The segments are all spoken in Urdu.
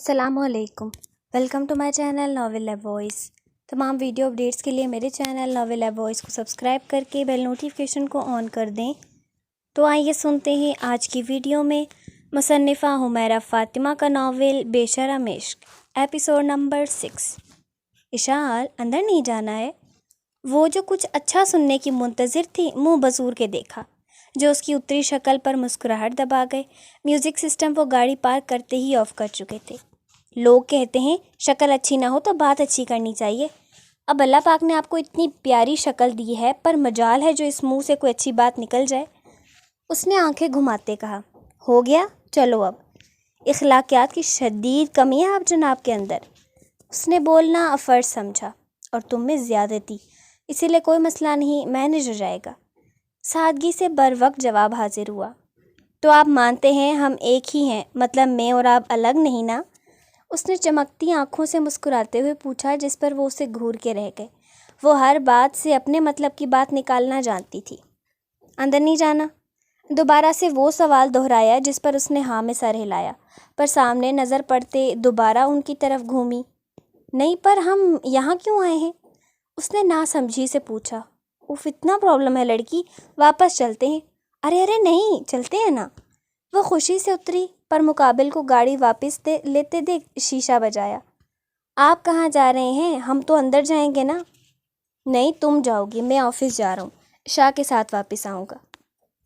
السلام علیکم، welcome to my channel Novel Lab Voice. تمام ویڈیو اپڈیٹس کے لیے میرے چینل ناول لیب وائس کو سبسکرائب کر کے بیل نوٹیفیکیشن کو آن کر دیں۔ تو آئیے سنتے ہیں آج کی ویڈیو میں مصنفہ حمیرہ فاطمہ کا ناول بے شرم عشق، ایپیسوڈ نمبر 6۔ اشال اندر نہیں جانا ہے؟ وہ جو کچھ اچھا سننے کی منتظر تھی منہ بزور کے دیکھا، جو اس کی اتری شکل پر مسکراہٹ دبا گئے۔ میوزک سسٹم وہ گاڑی پارک کرتے ہی آف کر چکے تھے۔ لوگ کہتے ہیں شکل اچھی نہ ہو تو بات اچھی کرنی چاہیے۔ اب اللہ پاک نے آپ کو اتنی پیاری شکل دی ہے، پر مجال ہے جو اس منہ سے کوئی اچھی بات نکل جائے۔ اس نے آنکھیں گھماتے کہا، ہو گیا، چلو اب۔ اخلاقیات کی شدید کمی ہے آپ جناب کے اندر۔ اس نے بولنا فرض سمجھا، اور تم میں زیادتی، اسی لیے کوئی مسئلہ نہیں، مینیج ہو جائے گا۔ سادگی سے بر وقت جواب حاضر ہوا، تو آپ مانتے ہیں ہم ایک ہی ہیں، مطلب میں اور آپ الگ نہیں نا؟ اس نے چمکتی آنکھوں سے مسکراتے ہوئے پوچھا، جس پر وہ اسے گھور کے رہ گئے۔ وہ ہر بات سے اپنے مطلب کی بات نکالنا جانتی تھی۔ اندر نہیں جانا؟ دوبارہ سے وہ سوال دہرایا، جس پر اس نے ہاں میں سر ہلایا، پر سامنے نظر پڑتے دوبارہ ان کی طرف گھومی۔ نہیں، پر ہم یہاں کیوں آئے ہیں؟ اس نے ناسمجھی سے پوچھا۔ اف، اتنا پرابلم ہے لڑکی، واپس چلتے ہیں۔ ارے نہیں، چلتے ہیں نا۔ وہ خوشی سے اتری، پر مقابل کو گاڑی واپس لیتے دیکھ شیشہ بجایا۔ آپ کہاں جا رہے ہیں؟ ہم تو اندر جائیں گے نا۔ نہیں، تم جاؤ گی، میں آفس جا رہا ہوں، شاہ کے ساتھ واپس آؤں گا۔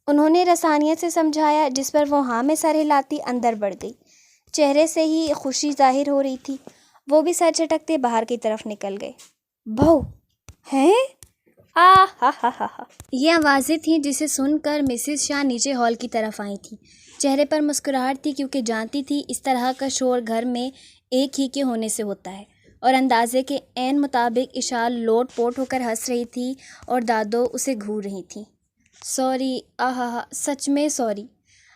انہوں نے رسانیت سے سمجھایا، جس پر وہ ہاں میں سر ہلاتی اندر بڑھ گئی۔ چہرے سے ہی خوشی ظاہر ہو رہی تھی۔ وہ بھی سر جھٹکتے باہر کی طرف نکل گئے۔ بہو ہیں؟ ہا ہا ہا ہا۔ یہ آوازیں تھیں جسے سن کر مسز شاہ نیچے ہال کی طرف آئی تھیں۔ چہرے پر مسکراہٹ تھی، کیونکہ جانتی تھی اس طرح کا شور گھر میں ایک ہی کے ہونے سے ہوتا ہے، اور اندازے کے عین مطابق اشال لوٹ پوٹ ہو کر ہنس رہی تھی اور دادو اسے گھور رہی تھیں۔ سوری، آہا، سچ میں سوری۔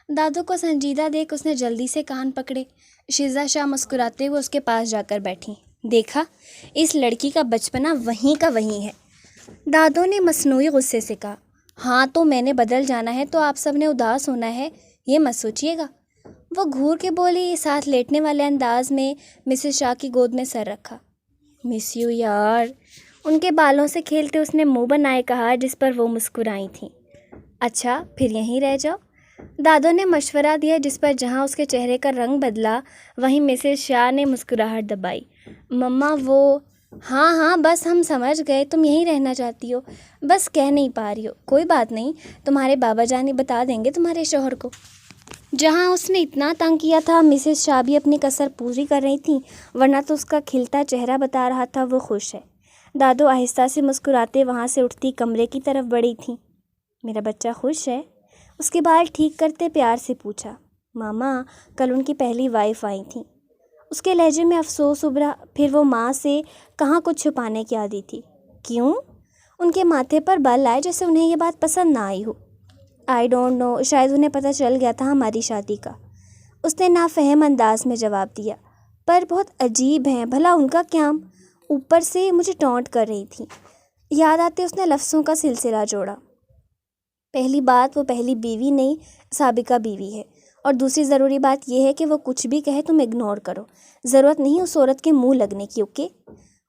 دادو کو سنجیدہ دیکھ اس نے جلدی سے کان پکڑے۔ شیزہ شاہ مسکراتے ہوئے اس کے پاس جا کر بیٹھیں۔ دیکھا، اس لڑکی کا بچپنا وہیں کا وہیں ہے۔ دادو نے مصنوعی غصے سے کہا، ہاں تو میں نے بدل جانا ہے تو آپ سب نے اداس ہونا ہے، یہ مت سوچیے گا۔ وہ گھور کے بولی، ساتھ لیٹنے والے انداز میں مسز شاہ کی گود میں سر رکھا۔ مس یو یار، ان کے بالوں سے کھیلتے اس نے منہ بنائے کہا، جس پر وہ مسکرائی تھیں۔ اچھا، پھر یہیں رہ جاؤ، دادو نے مشورہ دیا، جس پر جہاں اس کے چہرے کا رنگ بدلا وہیں مسز شاہ نے مسکراہٹ دبائی۔ مما وہ… ہاں بس ہم سمجھ گئے، تم یہیں رہنا چاہتی ہو، بس کہہ نہیں پا رہی ہو۔ کوئی بات نہیں، تمہارے بابا جانی بتا دیں گے تمہارے شوہر کو۔ جہاں اس نے اتنا تنگ کیا تھا، مسز شاہ بھی اپنی کسر پوری کر رہی تھیں، ورنہ تو اس کا کھلتا چہرہ بتا رہا تھا وہ خوش ہے۔ دادو آہستہ سے مسکراتے وہاں سے اٹھتی کمرے کی طرف بڑھی تھیں۔ میرا بچہ خوش ہے؟ اس کے بال ٹھیک کرتے پیار سے پوچھا۔ ماما، کل ان کی پہلی وائف آئی تھیں۔ اس کے لہجے میں افسوس ابھرا، پھر وہ ماں سے کہاں کچھ چھپانے کی عادی تھی۔ کیوں؟ ان کے ماتھے پر بال آئے، جیسے انہیں یہ بات پسند نہ آئی ہو۔ آئی ڈونٹ نو، شاید انہیں پتہ چل گیا تھا ہماری شادی کا۔ اس نے نافہم انداز میں جواب دیا۔ پر بہت عجیب ہیں، بھلا ان کا کیا؟ اوپر سے مجھے ٹونٹ کر رہی تھی۔ یاد آتے اس نے لفظوں کا سلسلہ جوڑا۔ پہلی بات، وہ پہلی بیوی نہیں، سابقہ بیوی ہے، اور دوسری ضروری بات یہ ہے کہ وہ کچھ بھی کہے تم اگنور کرو، ضرورت نہیں اس عورت کے منہ لگنے کی، اوکے؟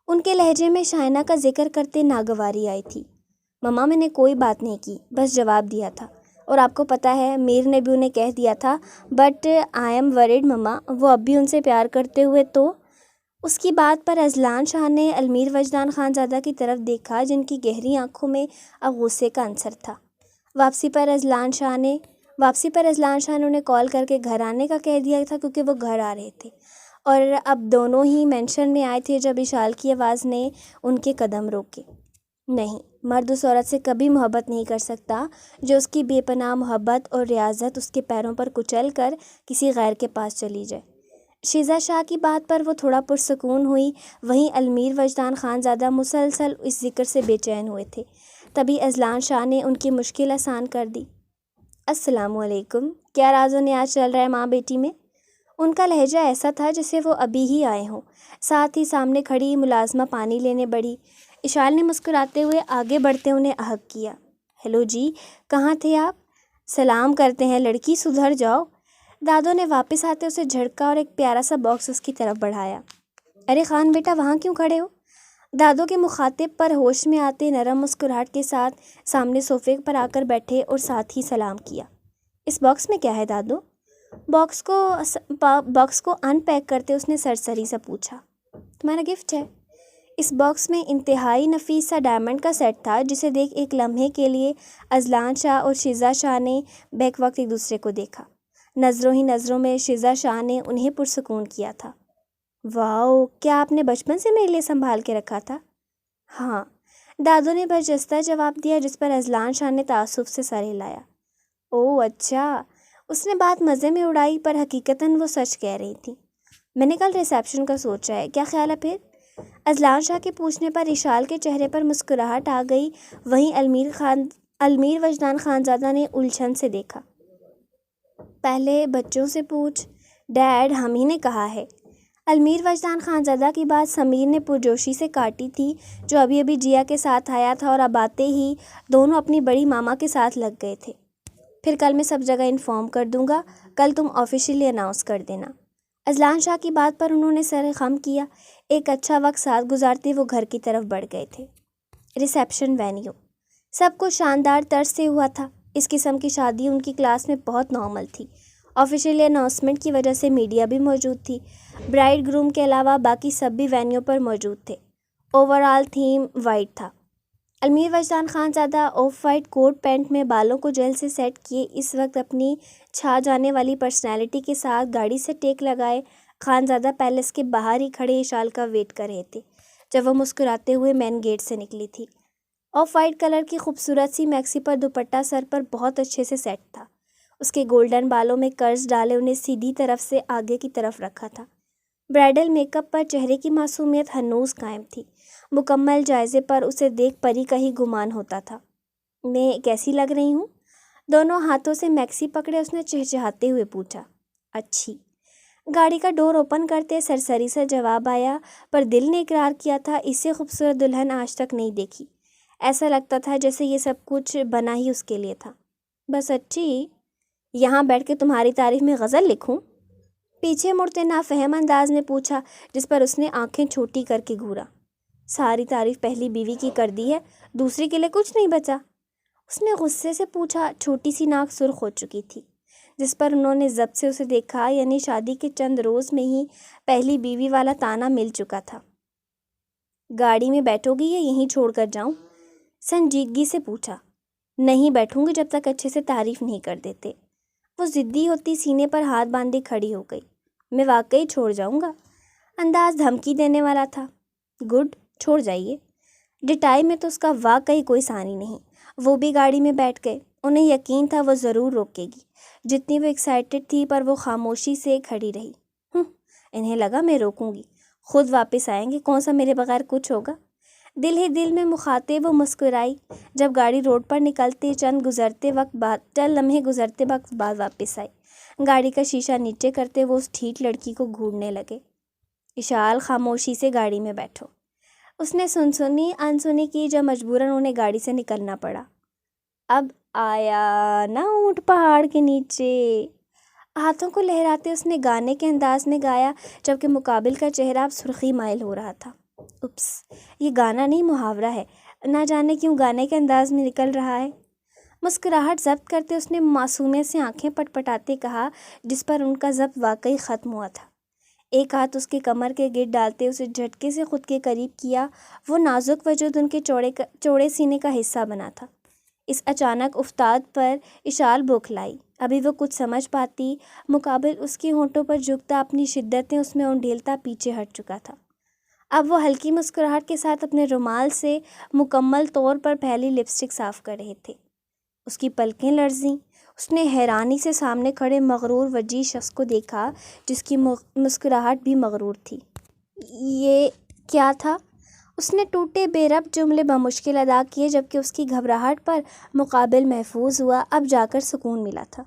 ان کے لہجے میں شائنہ کا ذکر کرتے ناگواری آئی تھی۔ مما، میں نے کوئی بات نہیں کی، بس جواب دیا تھا، اور آپ کو پتہ ہے میر نے بھی انہیں کہہ دیا تھا، بٹ آئی ایم ورڈ مما، وہ اب بھی ان سے پیار کرتے ہوئے تو… اس کی بات پر اذلان شاہ نے المیر وجدان خان زادہ کی طرف دیکھا، جن کی گہری آنکھوں میں اب غصے کا عنصر تھا۔ واپسی پر اذلان شاہ نے انہیں کال کر کے گھر آنے کا کہہ دیا تھا، کیونکہ وہ گھر آ رہے تھے، اور اب دونوں ہی مینشن میں آئے تھے جب اشال کی آواز نے ان کے قدم روکے۔ نہیں، مرد اس عورت سے کبھی محبت نہیں کر سکتا جو اس کی بے پناہ محبت اور ریاضت اس کے پیروں پر کچل کر کسی غیر کے پاس چلی جائے۔ شیزہ شاہ کی بات پر وہ تھوڑا پرسکون ہوئی، وہیں المیر وجدان خان زادہ مسلسل اس ذکر سے بے چین ہوئے تھے۔ تبھی اذلان شاہ نے ان کی مشکل آسان کر دی۔ السلام علیکم، کیا راز و نیاز چل رہا ہے ماں بیٹی میں؟ ان کا لہجہ ایسا تھا جیسے وہ ابھی ہی آئے ہوں۔ ساتھ ہی سامنے کھڑی ملازمہ پانی لینے بڑھی۔ اشال نے مسکراتے ہوئے آگے بڑھتے انہیں احق کیا۔ ہیلو جی، کہاں تھے آپ؟ سلام کرتے ہیں لڑکی، سدھر جاؤ۔ دادو نے واپس آتے اسے جھڑکا اور ایک پیارا سا باکس اس کی طرف بڑھایا۔ ارے خان بیٹا وہاں کیوں کھڑے ہو؟ دادو کے مخاطب پر ہوش میں آتے نرم مسکراہٹ کے ساتھ سامنے صوفے پر آ کر بیٹھے اور ساتھ ہی سلام کیا۔ اس باکس میں کیا ہے دادو؟ باکس کو ان پیک کرتے اس نے سرسری سے پوچھا۔ تمہارا گفٹ ہے۔ اس باکس میں انتہائی نفیس سا ڈائمنڈ کا سیٹ تھا جسے دیکھ ایک لمحے کے لیے اذلان شاہ اور شیزا شاہ نے بیک وقت ایک دوسرے کو دیکھا۔ نظروں ہی نظروں میں شیزا شاہ نے انہیں پرسکون کیا تھا۔ واؤ، کیا آپ نے بچپن سے میرے لیے سنبھال کے رکھا تھا؟ ہاں، دادو نے برجستہ جواب دیا، جس پر اذلان شاہ نے تعصب سے سر ہلایا۔ اوہ اچھا، اس نے بات مزے میں اڑائی پر حقیقتاً وہ سچ کہہ رہی تھی۔ میں نے کل ریسیپشن کا سوچا ہے، کیا خیال ہے پھر؟ اذلان شاہ کے پوچھنے پر اشال کے چہرے پر مسکراہٹ آ گئی، وہیں المیر وجدان خانزادہ نے الجھن سے دیکھا۔ پہلے بچوں سے پوچھ ڈیڈ، ہم ہی نے کہا ہے۔ المیر وجدان خانزادہ کی بات سمیر نے پرجوشی سے کاٹی تھی، جو ابھی ابھی جیا کے ساتھ آیا تھا، اور اب آتے ہی دونوں اپنی بڑی ماما کے ساتھ لگ گئے تھے۔ پھر کل میں سب جگہ انفارم کر دوں گا، کل تم آفیشیلی اناؤنس کر دینا۔ اذلان شاہ کی بات پر انہوں نے سر خم کیا۔ ایک اچھا وقت ساتھ گزارتے وہ گھر کی طرف بڑھ گئے تھے۔ ریسیپشن وینیو سب کچھ شاندار طرز سے ہوا تھا۔ اس قسم کی شادی ان کی کلاس میں بہت نارمل تھی۔ آفیشیلی اناؤنسمنٹ کی وجہ سے میڈیا بھی موجود تھی۔ برائڈ گروم کے علاوہ باقی سب بھی وینیو پر موجود تھے۔ اوور آل تھیم وائٹ تھا۔ Almeer Wajdan Khanzada off white coat pant میں بالوں کو جیل سے سیٹ کیے اس وقت اپنی چھا جانے والی پرسنالٹی کے ساتھ گاڑی سے ٹیک لگائے خانزادہ پیلس کے باہر ہی کھڑے اشال کا ویٹ کر رہے تھے جب وہ مسکراتے ہوئے مین گیٹ سے نکلی تھی۔ آف وائٹ کلر کی خوبصورت سی میکسی پر دوپٹہ سر پر بہت اچھے سے سیٹ تھا۔ اس کے گولڈن بالوں میں کرز ڈالے انہیں سیدھی طرف سے آگے کی طرف رکھا تھا۔ برائڈل میک اپ پر چہرے کی معصومیت ہنوز قائم تھی۔ مکمل جائزے پر اسے دیکھ پری کا ہی گمان ہوتا تھا۔ میں کیسی لگ رہی ہوں؟ دونوں ہاتھوں سے میکسی پکڑے اس نے چہچہاتے ہوئے پوچھا۔ اچھی۔ گاڑی کا ڈور اوپن کرتے سرسری سا جواب آیا، پر دل نے اقرار کیا تھا اس سے خوبصورت دلہن آج تک نہیں دیکھی۔ ایسا لگتا تھا جیسے یہ سب کچھ بنا ہی اس کے لیے تھا۔ بس اچھی، یہاں بیٹھ کے تمہاری تعریف میں غزل لکھوں؟ پیچھے مڑتے نافہم انداز میں پوچھا، جس پر اس نے آنکھیں چھوٹی کر کے گھورا۔ ساری تعریف پہلی بیوی کی کر دی ہے، دوسری کے لیے کچھ نہیں بچا؟ اس نے غصے سے پوچھا۔ چھوٹی سی ناک سرخ ہو چکی تھی، جس پر انہوں نے ضبط سے اسے دیکھا، یعنی شادی کے چند روز میں ہی پہلی بیوی والا تانا مل چکا تھا۔ گاڑی میں بیٹھو گی یا یہیں چھوڑ کر جاؤں؟ سنجیدگی سے پوچھا۔ نہیں بیٹھوں گی جب تک اچھے سے تعریف نہیں کر دیتے۔ وہ ضدی ہوتی سینے پر ہاتھ باندھے کھڑی ہو گئی۔ میں واقعی چھوڑ جاؤں گا۔ انداز دھمکی دینے والا تھا۔ گڈ، چھوڑ جائیے۔ ڈٹائی میں تو اس کا واقعی کوئی ثانی نہیں۔ وہ بھی گاڑی میں بیٹھ گئے۔ انہیں یقین تھا وہ ضرور روکے گی۔ جتنی وہ ایکسائٹڈ تھی پر وہ خاموشی سے کھڑی رہی۔ انہیں لگا میں روکوں گی، خود واپس آئیں گے، کون سا میرے بغیر کچھ ہوگا؟ دل ہی دل میں مخاطب وہ مسکرائی۔ جب گاڑی روڈ پر نکلتے چند لمحے گزرتے وقت بعد واپس آئی۔ گاڑی کا شیشہ نیچے کرتے وہ اس ٹھیک لڑکی کو گھورنے لگے۔ اشال، خاموشی سے گاڑی میں بیٹھو۔ اس نے سنسنی انسنی کی جب مجبوراً انہیں گاڑی سے نکلنا پڑا۔ اب آیا نا اونٹ پہاڑ کے نیچے۔ ہاتھوں کو لہراتے اس نے گانے کے انداز میں گایا، جبکہ مقابل کا چہرہ اب سرخی مائل ہو رہا تھا۔ اپس، یہ گانا نہیں محاورہ ہے، نہ جانے کیوں گانے کے انداز میں نکل رہا ہے۔ مسکراہٹ ضبط کرتے اس نے معصومیت سے آنکھیں پٹپٹاتے کہا، جس پر ان کا ضبط واقعی ختم ہوا تھا۔ ایک ہاتھ اس کے کمر کے گرد ڈالتے اسے جھٹکے سے خود کے قریب کیا۔ وہ نازک وجود ان کے چوڑے سینے کا حصہ بنا تھا۔ اس اچانک افتاد پر اشال بوکھلائی۔ ابھی وہ کچھ سمجھ پاتی، مقابل اس کے ہونٹوں پر جھکتا، اپنی شدتیں اس میں انڈیلتا پیچھے ہٹ چکا تھا۔ اب وہ ہلکی مسکراہٹ کے ساتھ اپنے رومال سے مکمل طور پر پھیلی لپسٹک صاف کر رہے تھے۔ اس کی پلکیں لرزیں۔ اس نے حیرانی سے سامنے کھڑے مغرور وجیح شخص کو دیکھا، جس کی مسکراہٹ بھی مغرور تھی۔ یہ کیا تھا؟ اس نے ٹوٹے بے ربط جملے بمشکل ادا کیے، جبکہ اس کی گھبراہٹ پر مقابل محفوظ ہوا۔ اب جا کر سکون ملا تھا۔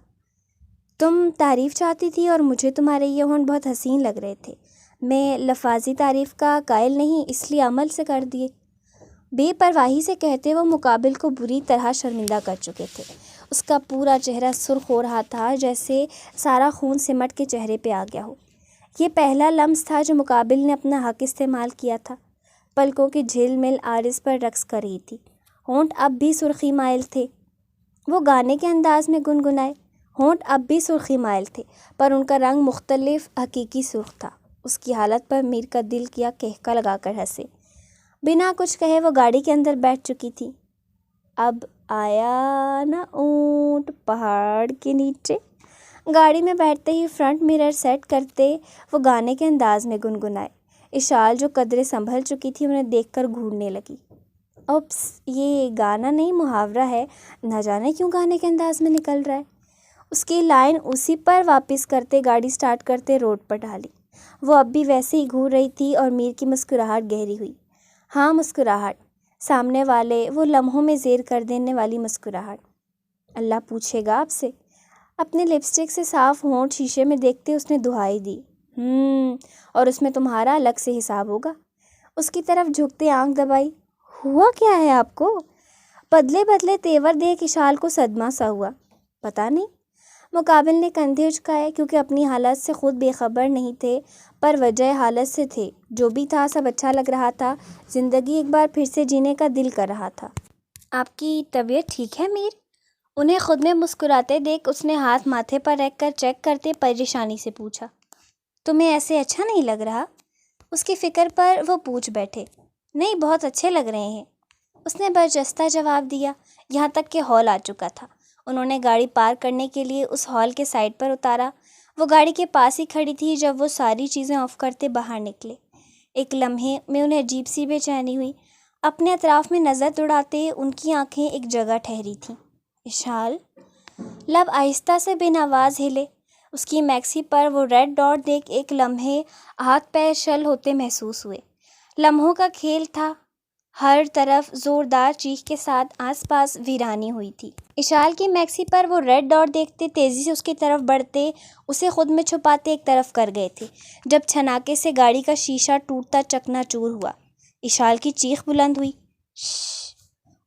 تم تعریف چاہتی تھی اور مجھے تمہارے یہ ہونٹ بہت حسین لگ رہے تھے۔ میں لفاظی تعریف کا قائل نہیں، اس لیے عمل سے کر دیے۔ بے پرواہی سے کہتے وہ مقابل کو بری طرح شرمندہ کر چکے تھے۔ اس کا پورا چہرہ سرخ ہو رہا تھا، جیسے سارا خون سمٹ کے چہرے پہ آ گیا ہو۔ یہ پہلا لمس تھا جو مقابل نے اپنا حق استعمال کیا تھا۔ پلکوں کی جھل مل عارض پر رقص کر رہی تھی، ہونٹ اب بھی سرخی مائل تھے۔ وہ گانے کے انداز میں گنگنائے، ہونٹ اب بھی سرخی مائل تھے، پر ان کا رنگ مختلف حقیقی سرخ تھا۔ اس کی حالت پر میر کا دل کیا کہکا لگا کر ہنسے۔ بنا کچھ کہے وہ گاڑی کے اندر بیٹھ چکی تھی۔ اب آیا نا اونٹ پہاڑ کے نیچے۔ گاڑی میں بیٹھتے ہی فرنٹ مرر سیٹ کرتے وہ گانے کے انداز میں گنگنائے۔ اشال جو قدرے سنبھل چکی تھی انہیں دیکھ کر گھورنے لگی۔ اوپس، یہ گانا نہیں محاورہ ہے، نہ جانے کیوں گانے کے انداز میں نکل رہا ہے۔ اس کی لائن اسی پر واپس کرتے گاڑی سٹارٹ کرتے روڈ پر ڈالی۔ وہ اب بھی ویسے ہی گھور رہی تھی اور میر کی مسکراہٹ گہری ہوئی۔ ہاں، مسکراہٹ، سامنے والے وہ لمحوں میں زیر کر دینے والی مسکراہٹ۔ اللہ پوچھے گا آپ سے۔ اپنے لپسٹک سے صاف ہونٹ شیشے میں دیکھتے اس نے دہائی دی، اور اس میں تمہارا الگ سے حساب ہوگا۔ اس کی طرف جھکتے آنکھ دبائی۔ ہوا کیا ہے آپ کو؟ بدلے بدلے تیور دیکھ اشال کو صدمہ سا ہوا۔ پتہ نہیں۔ مقابل نے کندھے اچکائے، کیونکہ اپنی حالت سے خود بے خبر نہیں تھے، پر وجہ حالت سے تھے۔ جو بھی تھا سب اچھا لگ رہا تھا، زندگی ایک بار پھر سے جینے کا دل کر رہا تھا۔ آپ کی طبیعت ٹھیک ہے میر؟ انہیں خود میں مسکراتے دیکھ اس نے ہاتھ ماتھے پر رکھ کر چیک کرتے پریشانی سے پوچھا۔ تمہیں ایسے اچھا نہیں لگ رہا؟ اس کی فکر پر وہ پوچھ بیٹھے۔ نہیں، بہت اچھے لگ رہے ہیں، اس نے برجستہ جواب دیا۔ یہاں تک کہ ہال آ چکا تھا۔ انہوں نے گاڑی پارک کرنے کے لیے اس ہال کے سائڈ پر اتارا۔ وہ گاڑی کے پاس ہی کھڑی تھی جب وہ ساری چیزیں آف کرتے باہر نکلے۔ ایک لمحے میں انہیں عجیب سی بے چینی ہوئی۔ اپنے اطراف میں نظر دوڑاتے ان کی آنکھیں ایک جگہ ٹھہری تھیں۔ اشال، لب آہستہ سے بن آواز ہلے۔ اس کی میکسی پر وہ ریڈ ڈاٹ دیکھ ایک لمحے ہاتھ پیر شل ہوتے محسوس ہوئے۔ لمحوں کا کھیل تھا، ہر طرف زوردار چیخ کے ساتھ آس پاس ویرانی ہوئی تھی۔ اشال کی میکسی پر وہ ریڈ ڈاٹ دیکھتے تیزی سے اس کی طرف بڑھتے اسے خود میں چھپاتے ایک طرف کر گئے تھے، جب چھناکے سے گاڑی کا شیشہ ٹوٹتا چکنا چور ہوا۔ اشال کی چیخ بلند ہوئی۔ شش!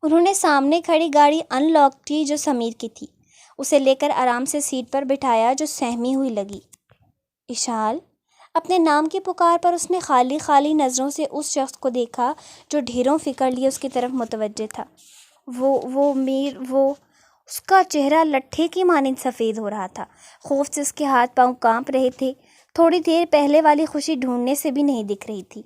انہوں نے سامنے کھڑی گاڑی ان لاک کی جو سمیر کی تھی، اسے لے کر آرام سے سیٹ پر بٹھایا جو سہمی ہوئی لگی۔ اشال، اپنے نام کی پکار پر اس نے خالی خالی نظروں سے اس شخص کو دیکھا جو ڈھیروں فکر لیے اس کی طرف متوجہ تھا۔ وہ میر، وہ اس کا چہرہ لٹھے کی مانند سفید ہو رہا تھا۔ خوف سے اس کے ہاتھ پاؤں کانپ رہے تھے۔ تھوڑی دیر پہلے والی خوشی ڈھونڈنے سے بھی نہیں دکھ رہی تھی۔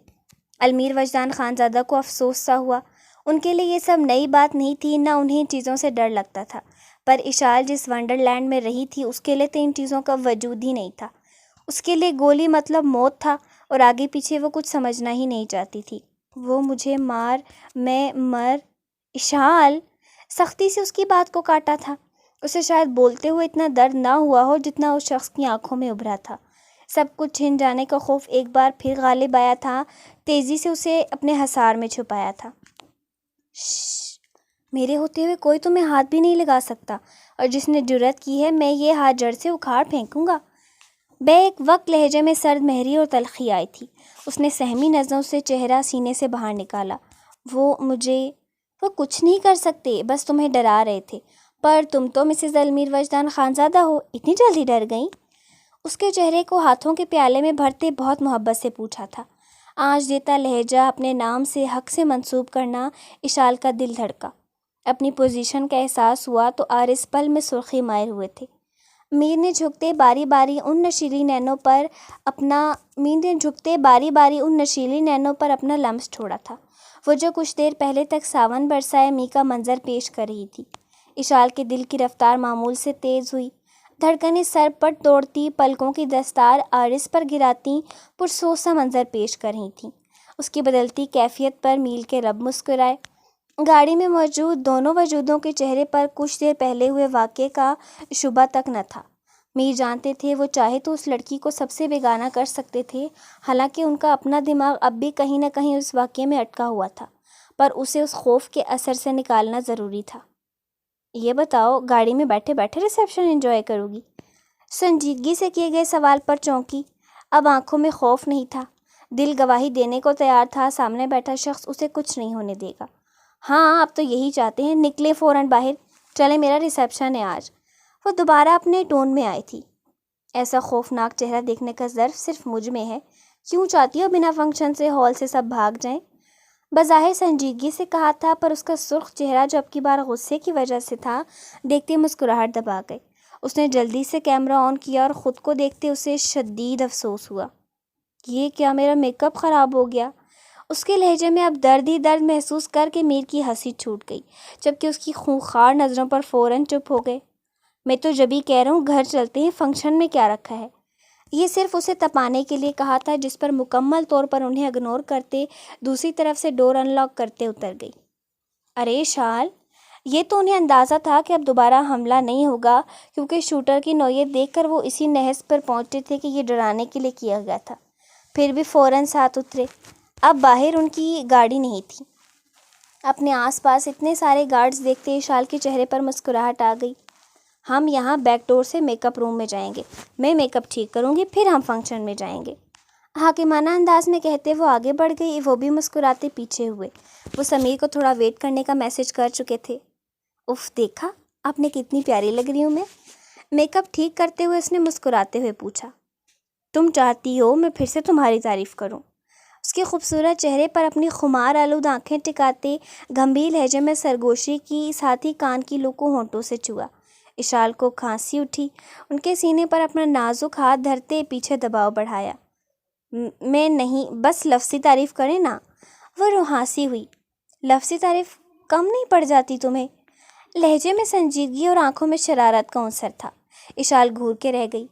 المیر وجدان خانزادہ کو افسوس سا ہوا۔ ان کے لیے یہ سب نئی بات نہیں تھی، نہ انہیں ان چیزوں سے ڈر لگتا تھا، پر اشال جس ونڈر لینڈ میں رہی تھی اس کے لیے تو ان چیزوں کا وجود ہی نہیں تھا۔ اس کے لیے گولی مطلب موت تھا، اور آگے پیچھے وہ کچھ سمجھنا ہی نہیں چاہتی تھی۔ وہ مجھے میں مر۔ اشال، سختی سے اس کی بات کو کاٹا تھا۔ اسے شاید بولتے ہوئے اتنا درد نہ ہوا ہو جتنا اس شخص کی آنکھوں میں ابھرا تھا۔ سب کچھ چھن جانے کا خوف ایک بار پھر غالب آیا تھا۔ تیزی سے اسے اپنے حصار میں چھپایا تھا۔ شش! میرے ہوتے ہوئے کوئی تمہیں ہاتھ بھی نہیں لگا سکتا، اور جس نے جرأت کی ہے میں یہ ہاتھ جڑ سے اکھاڑ پھینکوں گا۔ بے ایک وقت لہجے میں سرد مہری اور تلخی آئی تھی۔ اس نے سہمی نظروں سے چہرہ سینے سے باہر نکالا۔ وہ کچھ نہیں کر سکتے، بس تمہیں ڈرا رہے تھے۔ پر تم تو مسز المیر وجدان خانزادہ ہو، اتنی جلدی ڈر گئیں؟ اس کے چہرے کو ہاتھوں کے پیالے میں بھرتے بہت محبت سے پوچھا تھا۔ آنچ دیتا لہجہ اپنے نام سے حق سے منسوب کرنا اشال کا دل دھڑکا۔ اپنی پوزیشن کا احساس ہوا تو آرس پل میں سرخی مائل ہوئے تھے۔ میر نے جھکتے باری باری ان نشیلی نینوں پر اپنا لمس چھوڑا تھا، وہ جو کچھ دیر پہلے تک ساون برسائے می کا منظر پیش کر رہی تھی۔ اشال کے دل کی رفتار معمول سے تیز ہوئی، دھڑکنیں سر پٹ دوڑتی، پلکوں کی دستار آرس پر گراتی پرسوز سا منظر پیش کر رہی تھیں۔ اس کی بدلتی کیفیت پر میل کے رب مسکرائے۔ گاڑی میں موجود دونوں وجودوں کے چہرے پر کچھ دیر پہلے ہوئے واقعے کا شبہ تک نہ تھا۔ میر جانتے تھے وہ چاہے تو اس لڑکی کو سب سے بیگانہ کر سکتے تھے، حالانکہ ان کا اپنا دماغ اب بھی کہیں نہ کہیں اس واقعے میں اٹکا ہوا تھا، پر اسے اس خوف کے اثر سے نکالنا ضروری تھا۔ یہ بتاؤ، گاڑی میں بیٹھے بیٹھے ریسیپشن انجوائے کرو گی؟ سنجیدگی سے کیے گئے سوال پر چونکی۔ اب آنکھوں میں خوف نہیں تھا، دل گواہی دینے کو تیار تھا، سامنے بیٹھا شخص اسے کچھ نہیں ہونے دے گا۔ ہاں اب تو یہی چاہتے ہیں، نکلے فوراً باہر، چلے میرا ریسیپشن ہے آج۔ وہ دوبارہ اپنے ٹون میں آئی تھی۔ ایسا خوفناک چہرہ دیکھنے کا ظرف صرف مجھ میں ہے، کیوں چاہتی ہو بنا فنکشن سے ہال سے سب بھاگ جائیں؟ بظاہر سنجیدگی سے کہا تھا، پر اس کا سرخ چہرہ جو اب کی بار غصے کی وجہ سے تھا، دیکھتے مسکراہٹ دبا گئی۔ اس نے جلدی سے کیمرہ آن کیا اور خود کو دیکھتے اسے شدید افسوس ہوا۔ یہ کیا، میرا میک اپ خراب ہو گیا؟ اس کے لہجے میں اب درد ہی درد محسوس کر کے میر کی ہنسی چھوٹ گئی، جبکہ اس کی خونخوار نظروں پر فوراً چپ ہو گئے۔ میں تو جبھی کہہ رہا ہوں گھر چلتے ہیں، فنکشن میں کیا رکھا ہے؟ یہ صرف اسے تپانے کے لیے کہا تھا، جس پر مکمل طور پر انہیں اگنور کرتے دوسری طرف سے ڈور ان لاک کرتے اتر گئی۔ ارے شال! یہ تو انہیں اندازہ تھا کہ اب دوبارہ حملہ نہیں ہوگا، کیونکہ شوٹر کی نوعیت دیکھ کر وہ اسی نہج پر پہنچے تھے کہ یہ ڈرانے کے لیے کیا گیا تھا۔ پھر بھی فوراً ساتھ اترے۔ اب باہر ان کی گاڑی نہیں تھی۔ اپنے آس پاس اتنے سارے گارڈز دیکھتے شال کے چہرے پر مسکراہٹ آ گئی۔ ہم یہاں بیک ڈور سے میک اپ روم میں جائیں گے، میں میک اپ ٹھیک کروں گی، پھر ہم فنکشن میں جائیں گے، حاکمانہ انداز میں کہتے وہ آگے بڑھ گئی۔ وہ بھی مسکراتے پیچھے ہوئے۔ وہ سمیر کو تھوڑا ویٹ کرنے کا میسج کر چکے تھے۔ اف، دیکھا آپ نے کتنی پیاری لگ رہی ہوں میں؟ میک اپ ٹھیک کرتے ہوئے اس نے مسکراتے ہوئے پوچھا۔ تم چاہتی ہو میں پھر سے تمہاری تعریف کروں؟ اس کے خوبصورت چہرے پر اپنی خمار آلود آنکھیں ٹکاتے گمبھیر لہجے میں سرگوشی کی، ساتھ ہی کان کی لو کو ہونٹوں سے چھوا۔ اشال کو کھانسی اٹھی۔ ان کے سینے پر اپنا نازک ہاتھ دھرتے پیچھے دباؤ بڑھایا۔ میں نہیں، بس لفظی تعریف کریں نا۔ وہ روحانسی ہوئی۔ لفظی تعریف کم نہیں پڑ جاتی تمہیں؟ لہجے میں سنجیدگی اور آنکھوں میں شرارت کا عنصر تھا۔ اشال گھور کے رہ گئی۔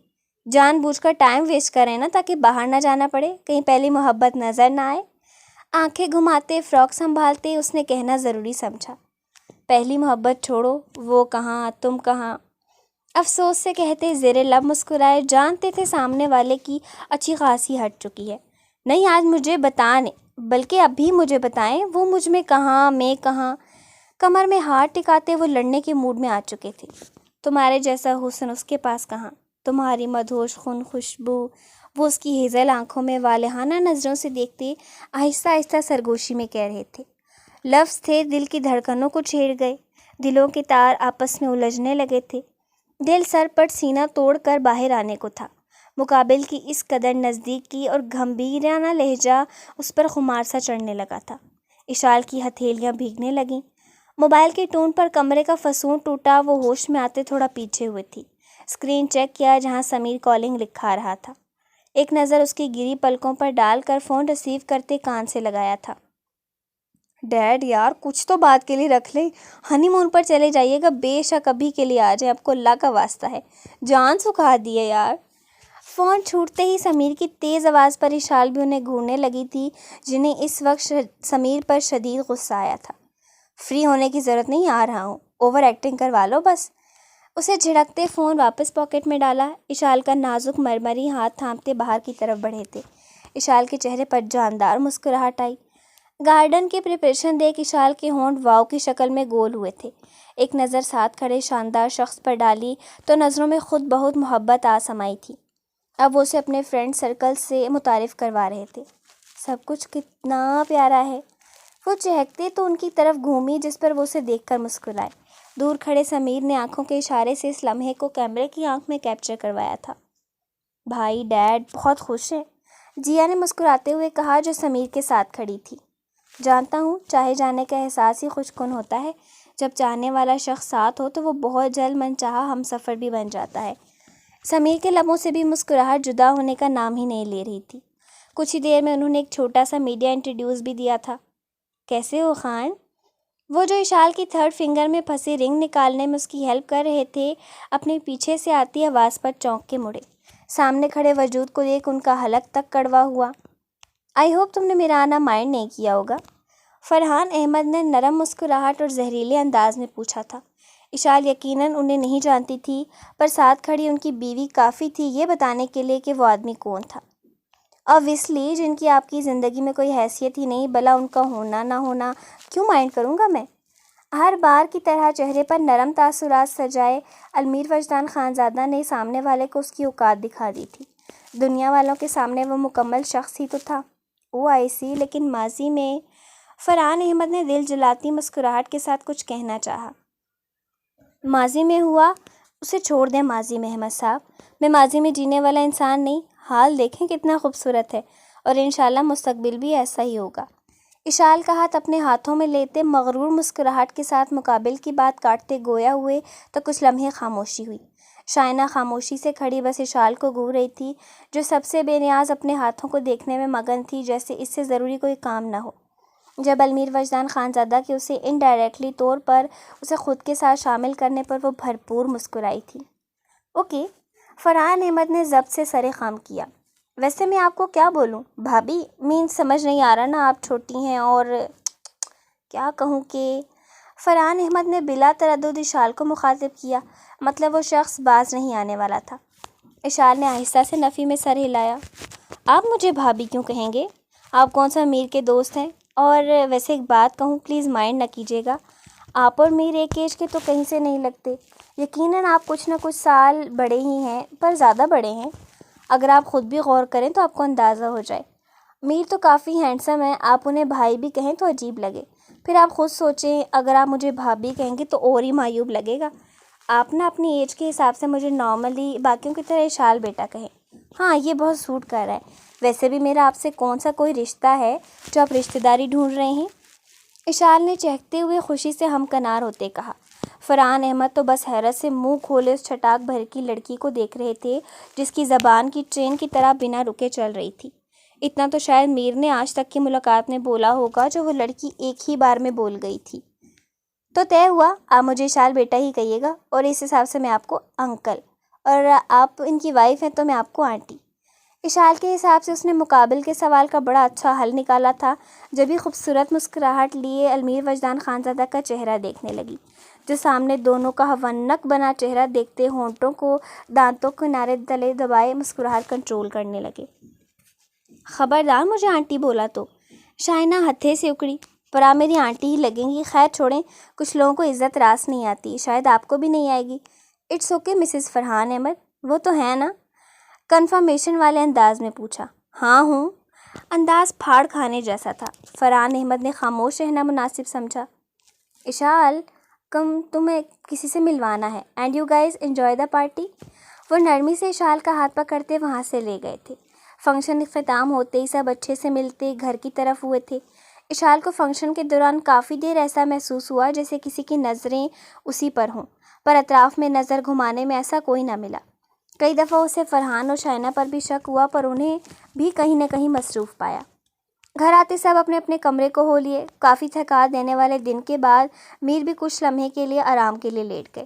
جان بوجھ کر ٹائم ویسٹ کریں نا، تاکہ باہر نہ جانا پڑے، کہیں پہلی محبت نظر نہ آئے۔ آنکھیں گھماتے فراک سنبھالتے اس نے کہنا ضروری سمجھا۔ پہلی محبت چھوڑو، وہ کہاں، تم کہاں؟ افسوس سے کہتے زیر لب مسکرائے، جانتے تھے سامنے والے کی اچھی خاصی ہٹ چکی ہے۔ نہیں، آج مجھے بتائیں، بلکہ اب بھی مجھے بتائیں، وہ مجھ میں کہاں، میں کہاں؟ کمر میں ہاتھ ٹکاتے وہ لڑنے کے موڈ میں آ چکے تھے۔ تمہارے جیسا حسن اس کے پاس کہاں؟ تمہاری مدہوش خون خوشبو؟ وہ اس کی ہیزل آنکھوں میں والہانہ نظروں سے دیکھتے آہستہ آہستہ سرگوشی میں کہہ رہے تھے۔ لفظ تھے، دل کی دھڑکنوں کو چھیڑ گئے، دلوں کے تار آپس میں الجھنے لگے تھے۔ دل سر پٹ سینہ توڑ کر باہر آنے کو تھا۔ مقابل کی اس قدر نزدیکی اور گھمبیرانہ لہجہ اس پر خمار سا چڑھنے لگا تھا۔ اشال کی ہتھیلیاں بھیگنے لگیں۔ موبائل کے ٹون پر کمرے کا فسون ٹوٹا۔ وہ ہوش میں آتے تھوڑا پیچھے ہوئے تھی۔ اسکرین چیک کیا جہاں سمیر کالنگ لکھا رہا تھا۔ ایک نظر اس کی گری پلکوں پر ڈال کر فون ریسیو کرتے کان سے لگایا تھا۔ ڈیڈ یار کچھ تو بات کے لیے رکھ لیں، ہنی مون پر چلے جائیے گا، بے شک ابھی کے لیے آ جائیں، آپ کو اللہ کا واسطہ ہے، جان سکھا دی ہے یار۔ فون چھوٹتے ہی سمیر کی تیز آواز پر اشال بھی انہیں گھورنے لگی تھی، جنہیں اس وقت سمیر پر شدید غصہ آیا تھا۔ فری ہونے کی ضرورت نہیں، آ رہا ہوں، اوور ایکٹنگ کروا لو بس۔ اسے جھڑکتے فون واپس پاکٹ میں ڈالا۔ اشال کا نازک مرمری ہاتھ تھامتے باہر کی طرف بڑھے تھے۔ اشال کے چہرے پر جاندار مسکراہٹ آئی۔ گارڈن کی پریپریشن دیکھ اشال کے ہونٹ واؤ کی شکل میں گول ہوئے تھے۔ ایک نظر ساتھ کھڑے شاندار شخص پر ڈالی تو نظروں میں خود بہت محبت آ سمائی تھی۔ اب وہ اسے اپنے فرینڈ سرکل سے متعارف کروا رہے تھے۔ سب کچھ کتنا پیارا ہے۔ وہ چہکتے تو ان کی طرف گھومی، جس پر وہ اسے دیکھ کر مسکرائے۔ دور کھڑے سمیر نے آنکھوں کے اشارے سے اس لمحے کو کیمرے کی آنکھ میں کیپچر کروایا تھا۔ بھائی ڈیڈ بہت خوش ہیں، جیا نے مسکراتے ہوئے کہا، جو سمیر کے ساتھ کھڑی تھی۔ جانتا ہوں، چاہے جانے کا احساس ہی خوش کن ہوتا ہے۔ جب چاہنے والا شخص ساتھ ہو تو وہ بہت جلد من چاہا ہم سفر بھی بن جاتا ہے۔ سمیر کے لبوں سے بھی مسکراہٹ جدا ہونے کا نام ہی نہیں لے رہی تھی۔ کچھ ہی دیر میں انہوں نے ایک چھوٹا سا میڈیا انٹروڈیوس بھی دیا تھا۔ کیسے ہو خان؟ وہ جو اشال کی تھرڈ فنگر میں پھنسی رنگ نکالنے میں اس کی ہیلپ کر رہے تھے، اپنے پیچھے سے آتی آواز پر چونک کے مڑے۔ سامنے کھڑے وجود کو دیکھ ان کا حلق تک کڑوا ہوا۔ آئی ہوپ تم نے میرا آنا مائنڈ نہیں کیا ہوگا، فرحان احمد نے نرم مسکراہٹ اور زہریلے انداز میں پوچھا تھا۔ اشال یقیناً انہیں نہیں جانتی تھی، پر ساتھ کھڑی ان کی بیوی کافی تھی یہ بتانے کے لیے کہ وہ آدمی کون تھا۔ obviously جن کی آپ کی زندگی میں کوئی حیثیت ہی نہیں، بھلا ان کا ہونا نہ ہونا کیوں مائنڈ کروں گا میں؟ ہر بار کی طرح چہرے پر نرم تاثرات سجائے المیر وجدان خانزادہ نے سامنے والے کو اس کی اوقات دکھا دی تھی۔ دنیا والوں کے سامنے وہ مکمل شخص ہی تو تھا۔ او آئی سی، لیکن ماضی میں فرحان احمد نے دل جلاتی مسکراہٹ کے ساتھ کچھ کہنا چاہا۔ ماضی میں ہوا اسے چھوڑ دیں ماضی میں احمد صاحب، میں ماضی میں جینے والا انسان نہیں، حال دیکھیں کتنا خوبصورت ہے اور انشاءاللہ مستقبل بھی ایسا ہی ہوگا۔ اشال کا ہاتھ اپنے ہاتھوں میں لیتے مغرور مسکراہٹ کے ساتھ مقابل کی بات کاٹتے گویا ہوئے تو کچھ لمحے خاموشی ہوئی۔ شائنہ خاموشی سے کھڑی بس اشال کو گھور رہی تھی، جو سب سے بے نیاز اپنے ہاتھوں کو دیکھنے میں مگن تھی، جیسے اس سے ضروری کوئی کام نہ ہو۔ جب علمیر وجدان خانزادہ کے اسے انڈائریکٹلی طور پر اسے خود کے ساتھ شامل کرنے پر وہ بھرپور مسکرائی تھی۔ اوکے، فرحان احمد نے ضبط سے سر خم کیا۔ ویسے میں آپ کو کیا بولوں بھابی، سمجھ نہیں آ رہا نا، آپ چھوٹی ہیں اور کیا کہوں کہ فرحان احمد نے بلا تردد اشال کو مخاطب کیا، مطلب وہ شخص باز نہیں آنے والا تھا۔ اشال نے آہستہ سے نفی میں سر ہلایا۔ آپ مجھے بھابی کیوں کہیں گے؟ آپ کون سا میر کے دوست ہیں؟ اور ویسے ایک بات کہوں، پلیز مائنڈ نہ کیجیے گا، آپ اور میر ایک ایج کے تو کہیں سے نہیں لگتے۔ یقیناً آپ کچھ نہ کچھ سال بڑے ہی ہیں، پر زیادہ بڑے ہیں۔ اگر آپ خود بھی غور کریں تو آپ کو اندازہ ہو جائے۔ میر تو کافی ہینڈسم ہے، آپ انہیں بھائی بھی کہیں تو عجیب لگے۔ پھر آپ خود سوچیں، اگر آپ مجھے بھابی کہیں گے تو اور ہی معیوب لگے گا۔ آپ نا اپنی ایج کے حساب سے مجھے نارملی باقیوں کی طرح اشال بیٹا کہیں۔ ہاں، یہ بہت سوٹ کر رہا ہے۔ ویسے بھی میرا آپ سے کون سا کوئی رشتہ ہے جو آپ رشتہ داری ڈھونڈ رہے ہیں؟ اشال نے چہکتے ہوئے خوشی سے ہمکنار ہوتے کہا۔ فرحان احمد تو بس حیرت سے منہ کھولے اس چھٹاک بھر کی لڑکی کو دیکھ رہے تھے، جس کی زبان کی ٹرین کی طرح بنا رکے چل رہی تھی۔ اتنا تو شاید میر نے آج تک کی ملاقات میں بولا ہوگا، جو وہ لڑکی ایک ہی بار میں بول گئی تھی۔ تو طے ہوا، آپ مجھے اشال بیٹا ہی کہیے گا، اور اس حساب سے میں آپ کو انکل، اور آپ ان کی وائف ہیں تو میں آپ کو آنٹی۔ اشال کے حساب سے اس نے مقابل کے سوال کا بڑا اچھا حل نکالا تھا، جب ہی خوبصورت مسکراہٹ لیے علمیر وجدان خانزادہ کا چہرہ دیکھنے لگی، جو سامنے دونوں کا ہونک بنا چہرہ دیکھتے ہونٹوں کو دانتوں کے کنارے تلے دبائے مسکراہٹ کنٹرول کرنے لگے۔ خبردار مجھے آنٹی بولا تو۔ شائنہ ہتھے سے اکڑی، پر آپ میری آنٹی ہی لگیں گی۔ خیر چھوڑیں، کچھ لوگوں کو عزت راس نہیں آتی، شاید آپ کو بھی نہیں آئے گی۔ It's okay Mrs Farhan Ahmed, وہ تو ہے نا؟ کنفرمیشن والے انداز میں پوچھا۔ ہاں ہوں۔ انداز پھاڑ کھانے جیسا تھا۔ فرحان احمد نے خاموش رہنا مناسب سمجھا۔ اشال، تمہیں کسی سے ملوانا ہے، and you guys enjoy the party. وہ نرمی سے اشال کا ہاتھ پکڑتے وہاں سے لے گئے تھے۔ فنکشن اختتام ہوتے ہی سب اچھے سے ملتے گھر کی طرف ہوئے تھے۔ اشال کو فنکشن کے دوران کافی دیر ایسا محسوس ہوا جیسے کسی کی نظریں اسی پر ہوں، پر اطراف میں نظر گھمانے میں ایسا کوئی نہ ملا۔ کئی دفعہ اسے فرحان اور شائنہ پر بھی شک ہوا، پر انہیں بھی کہیں نہ کہیں مصروف پایا۔ گھر آتے سب اپنے اپنے کمرے کو ہو لیے۔ کافی تھکا دینے والے دن کے بعد میر بھی کچھ لمحے کے لیے آرام کے لیے لیٹ گئے۔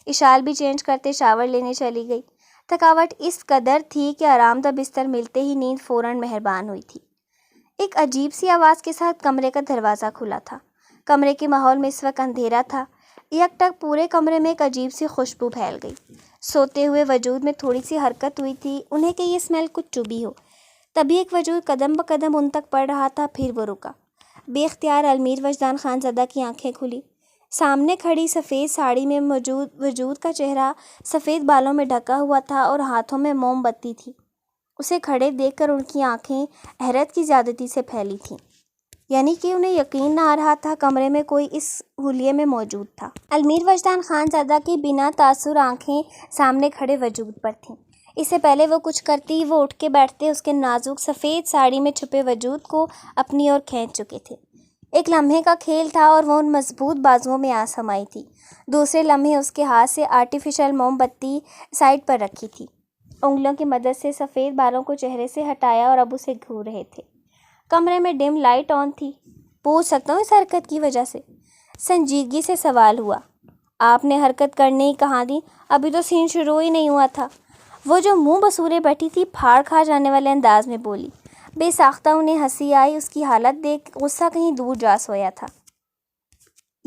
اشال بھی چینج کرتے شاور لینے چلی گئی۔ تھکاوٹ اس قدر تھی کہ آرام دہ بستر ملتے ہی نیند فوراً مہربان ہوئی تھی۔ ایک عجیب سی آواز کے ساتھ کمرے کا دروازہ کھلا تھا۔ کمرے کے ماحول میں اس وقت اندھیرا تھا۔ یک ٹک پورے کمرے میں ایک عجیب سی خوشبو پھیل گئی۔ سوتے ہوئے وجود میں تھوڑی سی حرکت ہوئی تھی، انہیں کہ یہ اسمیل کچھ چبھی ہو۔ تبھی ایک وجود قدم بقدم ان تک پڑ رہا تھا، پھر وہ رکا۔ بے اختیار علمیر وجدان خانزادہ کی آنکھیں کھلی۔ سامنے کھڑی سفید ساڑی میں موجود وجود کا چہرہ سفید بالوں میں ڈھکا ہوا تھا اور ہاتھوں میں موم بتی تھی۔ اسے کھڑے دیکھ کر ان کی آنکھیں حیرت کی زیادتی سے پھیلی تھیں، یعنی کہ انہیں یقین نہ آ رہا تھا کمرے میں کوئی اس حلیے میں موجود تھا۔ علمیر وجدان خانزادہ کی بنا تاثر آنکھیں سامنے کھڑے وجود پر تھیں۔ اس سے پہلے وہ کچھ کرتی وہ اٹھ کے بیٹھتے اس کے نازک سفید ساڑی میں چھپے وجود کو اپنی اور کھینچ چکے تھے۔ ایک لمحے کا کھیل تھا اور وہ ان مضبوط بازوؤں میں آ سمائی تھی۔ دوسرے لمحے اس کے ہاتھ سے آرٹیفیشل موم بتی سائڈ پر رکھی تھی۔ انگلیوں کی مدد سے سفید بالوں کو چہرے سے ہٹایا اور اب اسے گھور رہے تھے۔ کمرے میں ڈم لائٹ آن تھی۔ پوچھ سکتا ہوں اس حرکت کی وجہ سے؟ سنجیدگی سے سوال ہوا۔ آپ نے حرکت کرنے ہی کہاں دی؟ ابھی تو سین شروع ہی نہیں ہوا تھا۔ وہ جو منہ بسورے بیٹھی تھی پھاڑ کھا جانے والے انداز میں بولی۔ بے ساختہ انہیں ہنسی آئی۔ اس کی حالت دیکھ غصہ کہیں دور جا سویا تھا۔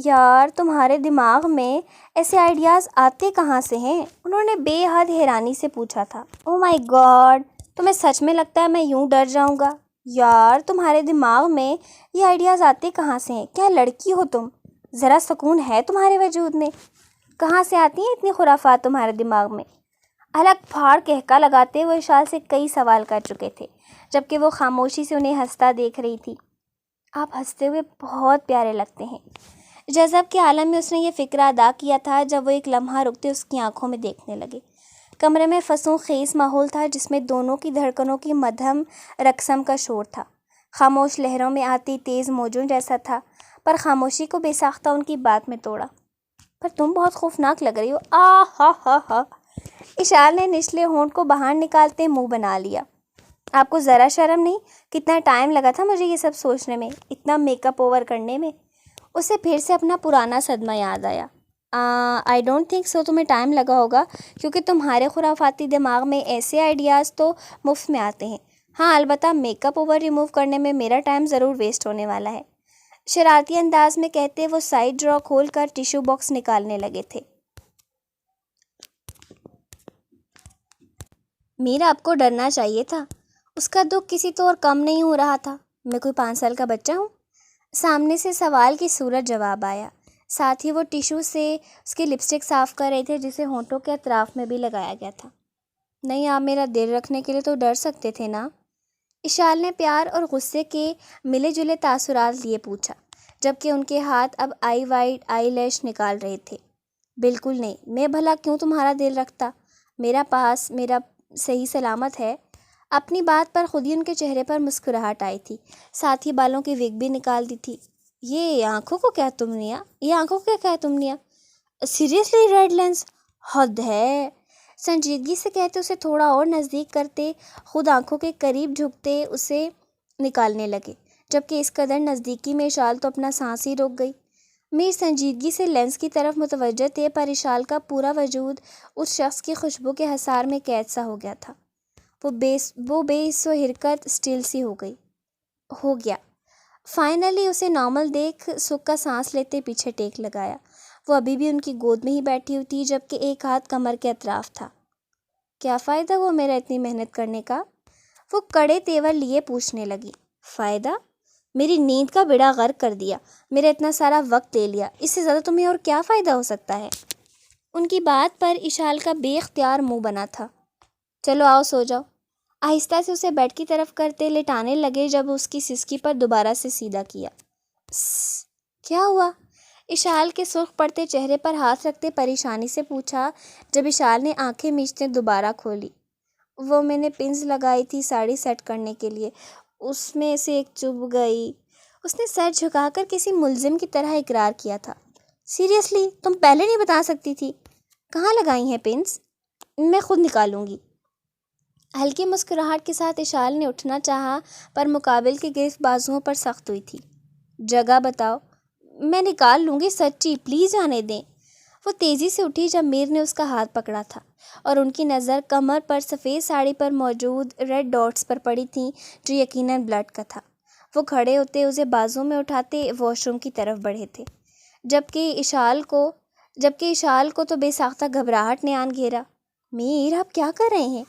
یار، تمہارے دماغ میں ایسے آئیڈیاز آتے کہاں سے ہیں؟ انہوں نے بے حد حیرانی سے پوچھا تھا۔ او مائی گاڈ، تمہیں سچ میں لگتا ہے میں یوں ڈر جاؤں گا؟ یار، تمہارے دماغ میں یہ آئیڈیاز آتے کہاں سے ہیں؟ کیا لڑکی ہو تم؟ ذرا سکون ہے تمہارے وجود میں؟ کہاں سے آتی ہیں اتنی خرافات تمہارے دماغ میں؟ الگ پھاڑ کہکا لگاتے ہوئے اشال سے کئی سوال کر چکے تھے، جبکہ وہ خاموشی سے انہیں ہنستا دیکھ رہی تھی۔ آپ ہنستے ہوئے بہت پیارے لگتے ہیں۔ جذب کے عالم میں اس نے یہ فکرہ ادا کیا تھا جب وہ ایک لمحہ رکتے اس کی آنکھوں میں دیکھنے لگے۔ کمرے میں فسوں خیز ماحول تھا جس میں دونوں کی دھڑکنوں کی مدھم رقصم کا شور تھا۔ خاموش لہروں میں آتی تیز موجوں جیسا تھا، پر خاموشی کو بے ساختہ ان کی بات میں توڑا۔ پر تم بہت خوفناک لگ رہی ہو۔ آ ہا ہا ہا۔ اشال نے نچلے ہونٹ کو باہر نکالتے منہ بنا لیا۔ آپ کو ذرا شرم نہیں؟ کتنا ٹائم لگا تھا مجھے یہ سب سوچنے میں، اتنا میک اپ اوور کرنے میں۔ اسے پھر سے اپنا پرانا صدمہ یاد آیا۔ آئی ڈونٹ تھنک سو تمہیں ٹائم لگا ہوگا، کیونکہ تمہارے خرافاتی دماغ میں ایسے آئیڈیاز تو مفت میں آتے ہیں۔ ہاں البتہ میک اپ اوور ریموو کرنے میں میرا ٹائم ضرور ویسٹ ہونے والا ہے، شرارتی انداز میں کہتے وہ سائڈ ڈرا کھول کر ٹیشو باکس نکالنے لگے تھے۔ میرا آپ کو ڈرنا چاہیے تھا، اس کا دکھ کسی طور کم نہیں ہو رہا تھا۔ میں کوئی 5 سال کا بچہ ہوں؟ سامنے سے سوال کی صورت جواب آیا، ساتھ ہی وہ ٹیشو سے اس کی لپسٹک صاف کر رہے تھے جسے ہونٹوں کے اطراف میں بھی لگایا گیا تھا۔ نہیں، آپ میرا دل رکھنے کے لیے تو ڈر سکتے تھے نا؟ اشال نے پیار اور غصے کے ملے جلے تاثرات لیے پوچھا، جبکہ ان کے ہاتھ اب آئی وائٹ آئی لیش نکال رہے تھے۔ بالکل نہیں، میں بھلا کیوں تمہارا دل رکھتا؟ میرا صحیح سلامت ہے۔ اپنی بات پر خود ہی ان کے چہرے پر مسکراہٹ آئی تھی، ساتھ ہی بالوں کی وگ بھی نکال دی تھی۔ یہ آنکھوں کو کیا تم نیا؟ Seriously red lens? حد ہے۔ سنجیدگی سے کہتے اسے تھوڑا اور نزدیک کرتے، خود آنکھوں کے قریب جھکتے اسے نکالنے لگے، جبکہ اس قدر نزدیکی میں اشال تو اپنا سانس ہی روک گئی۔ میر سنجیدگی سے لینس کی طرف متوجہ تھے، پر اشال کا پورا وجود اس شخص کی خوشبو کے حصار میں قید سا ہو گیا تھا۔ وہ بے حس و حرکت اسٹل سی ہو گیا۔ فائنلی اسے نارمل دیکھ سکھ کا سانس لیتے پیچھے ٹیک لگایا۔ وہ ابھی بھی ان کی گود میں ہی بیٹھی ہوئی تھی، جبکہ ایک ہاتھ کمر کے اطراف تھا۔ کیا فائدہ ہوا میرا اتنی محنت کرنے کا؟ وہ کڑے تیور لیے پوچھنے لگی۔ فائدہ؟ میری نیند کا بیڑا غرق کر دیا، میرا اتنا سارا وقت لے لیا، اس سے زیادہ تمہیں اور کیا فائدہ ہو سکتا ہے؟ ان کی بات پر اشال کا بے اختیار منہ بنا تھا۔ چلو آؤ سو جاؤ۔ آہستہ سے اسے بیڈ کی طرف کرتے لٹانے لگے، جب اس کی سسکی پر دوبارہ سے سیدھا کیا۔ کیا ہوا؟ اشال کے سرخ پڑتے چہرے پر ہاتھ رکھتے پریشانی سے پوچھا، جب اشال نے آنکھیں میچتے دوبارہ کھولی۔ وہ میں نے پنز لگائی تھی ساڑی سیٹ کرنے کے لیے، اس میں سے ایک چبھ گئی۔ اس نے سر جھکا کر کسی ملزم کی طرح اقرار کیا تھا۔ سیریسلی تم پہلے نہیں بتا سکتی تھی؟ کہاں لگائی ہیں پنز؟ میں خود نکالوں گی۔ ہلکی مسکراہٹ کے ساتھ اشال نے اٹھنا چاہا، پر مقابل کی گرفت بازوؤں پر سخت ہوئی تھی۔ جگہ بتاؤ۔ میں نکال لوں گی، سچی، پلیز آنے دیں۔ وہ تیزی سے اٹھی جب میر نے اس کا ہاتھ پکڑا تھا، اور ان کی نظر کمر پر سفید ساڑی پر موجود ریڈ ڈاٹس پر پڑی تھی جو یقیناً بلڈ کا تھا۔ وہ کھڑے ہوتے اسے بازو میں اٹھاتے واش روم کی طرف بڑھے تھے، جبکہ اشال کو تو بے ساختہ گھبراہٹ نے آن گھیرا۔ میر آپ کیا کر رہے ہیں؟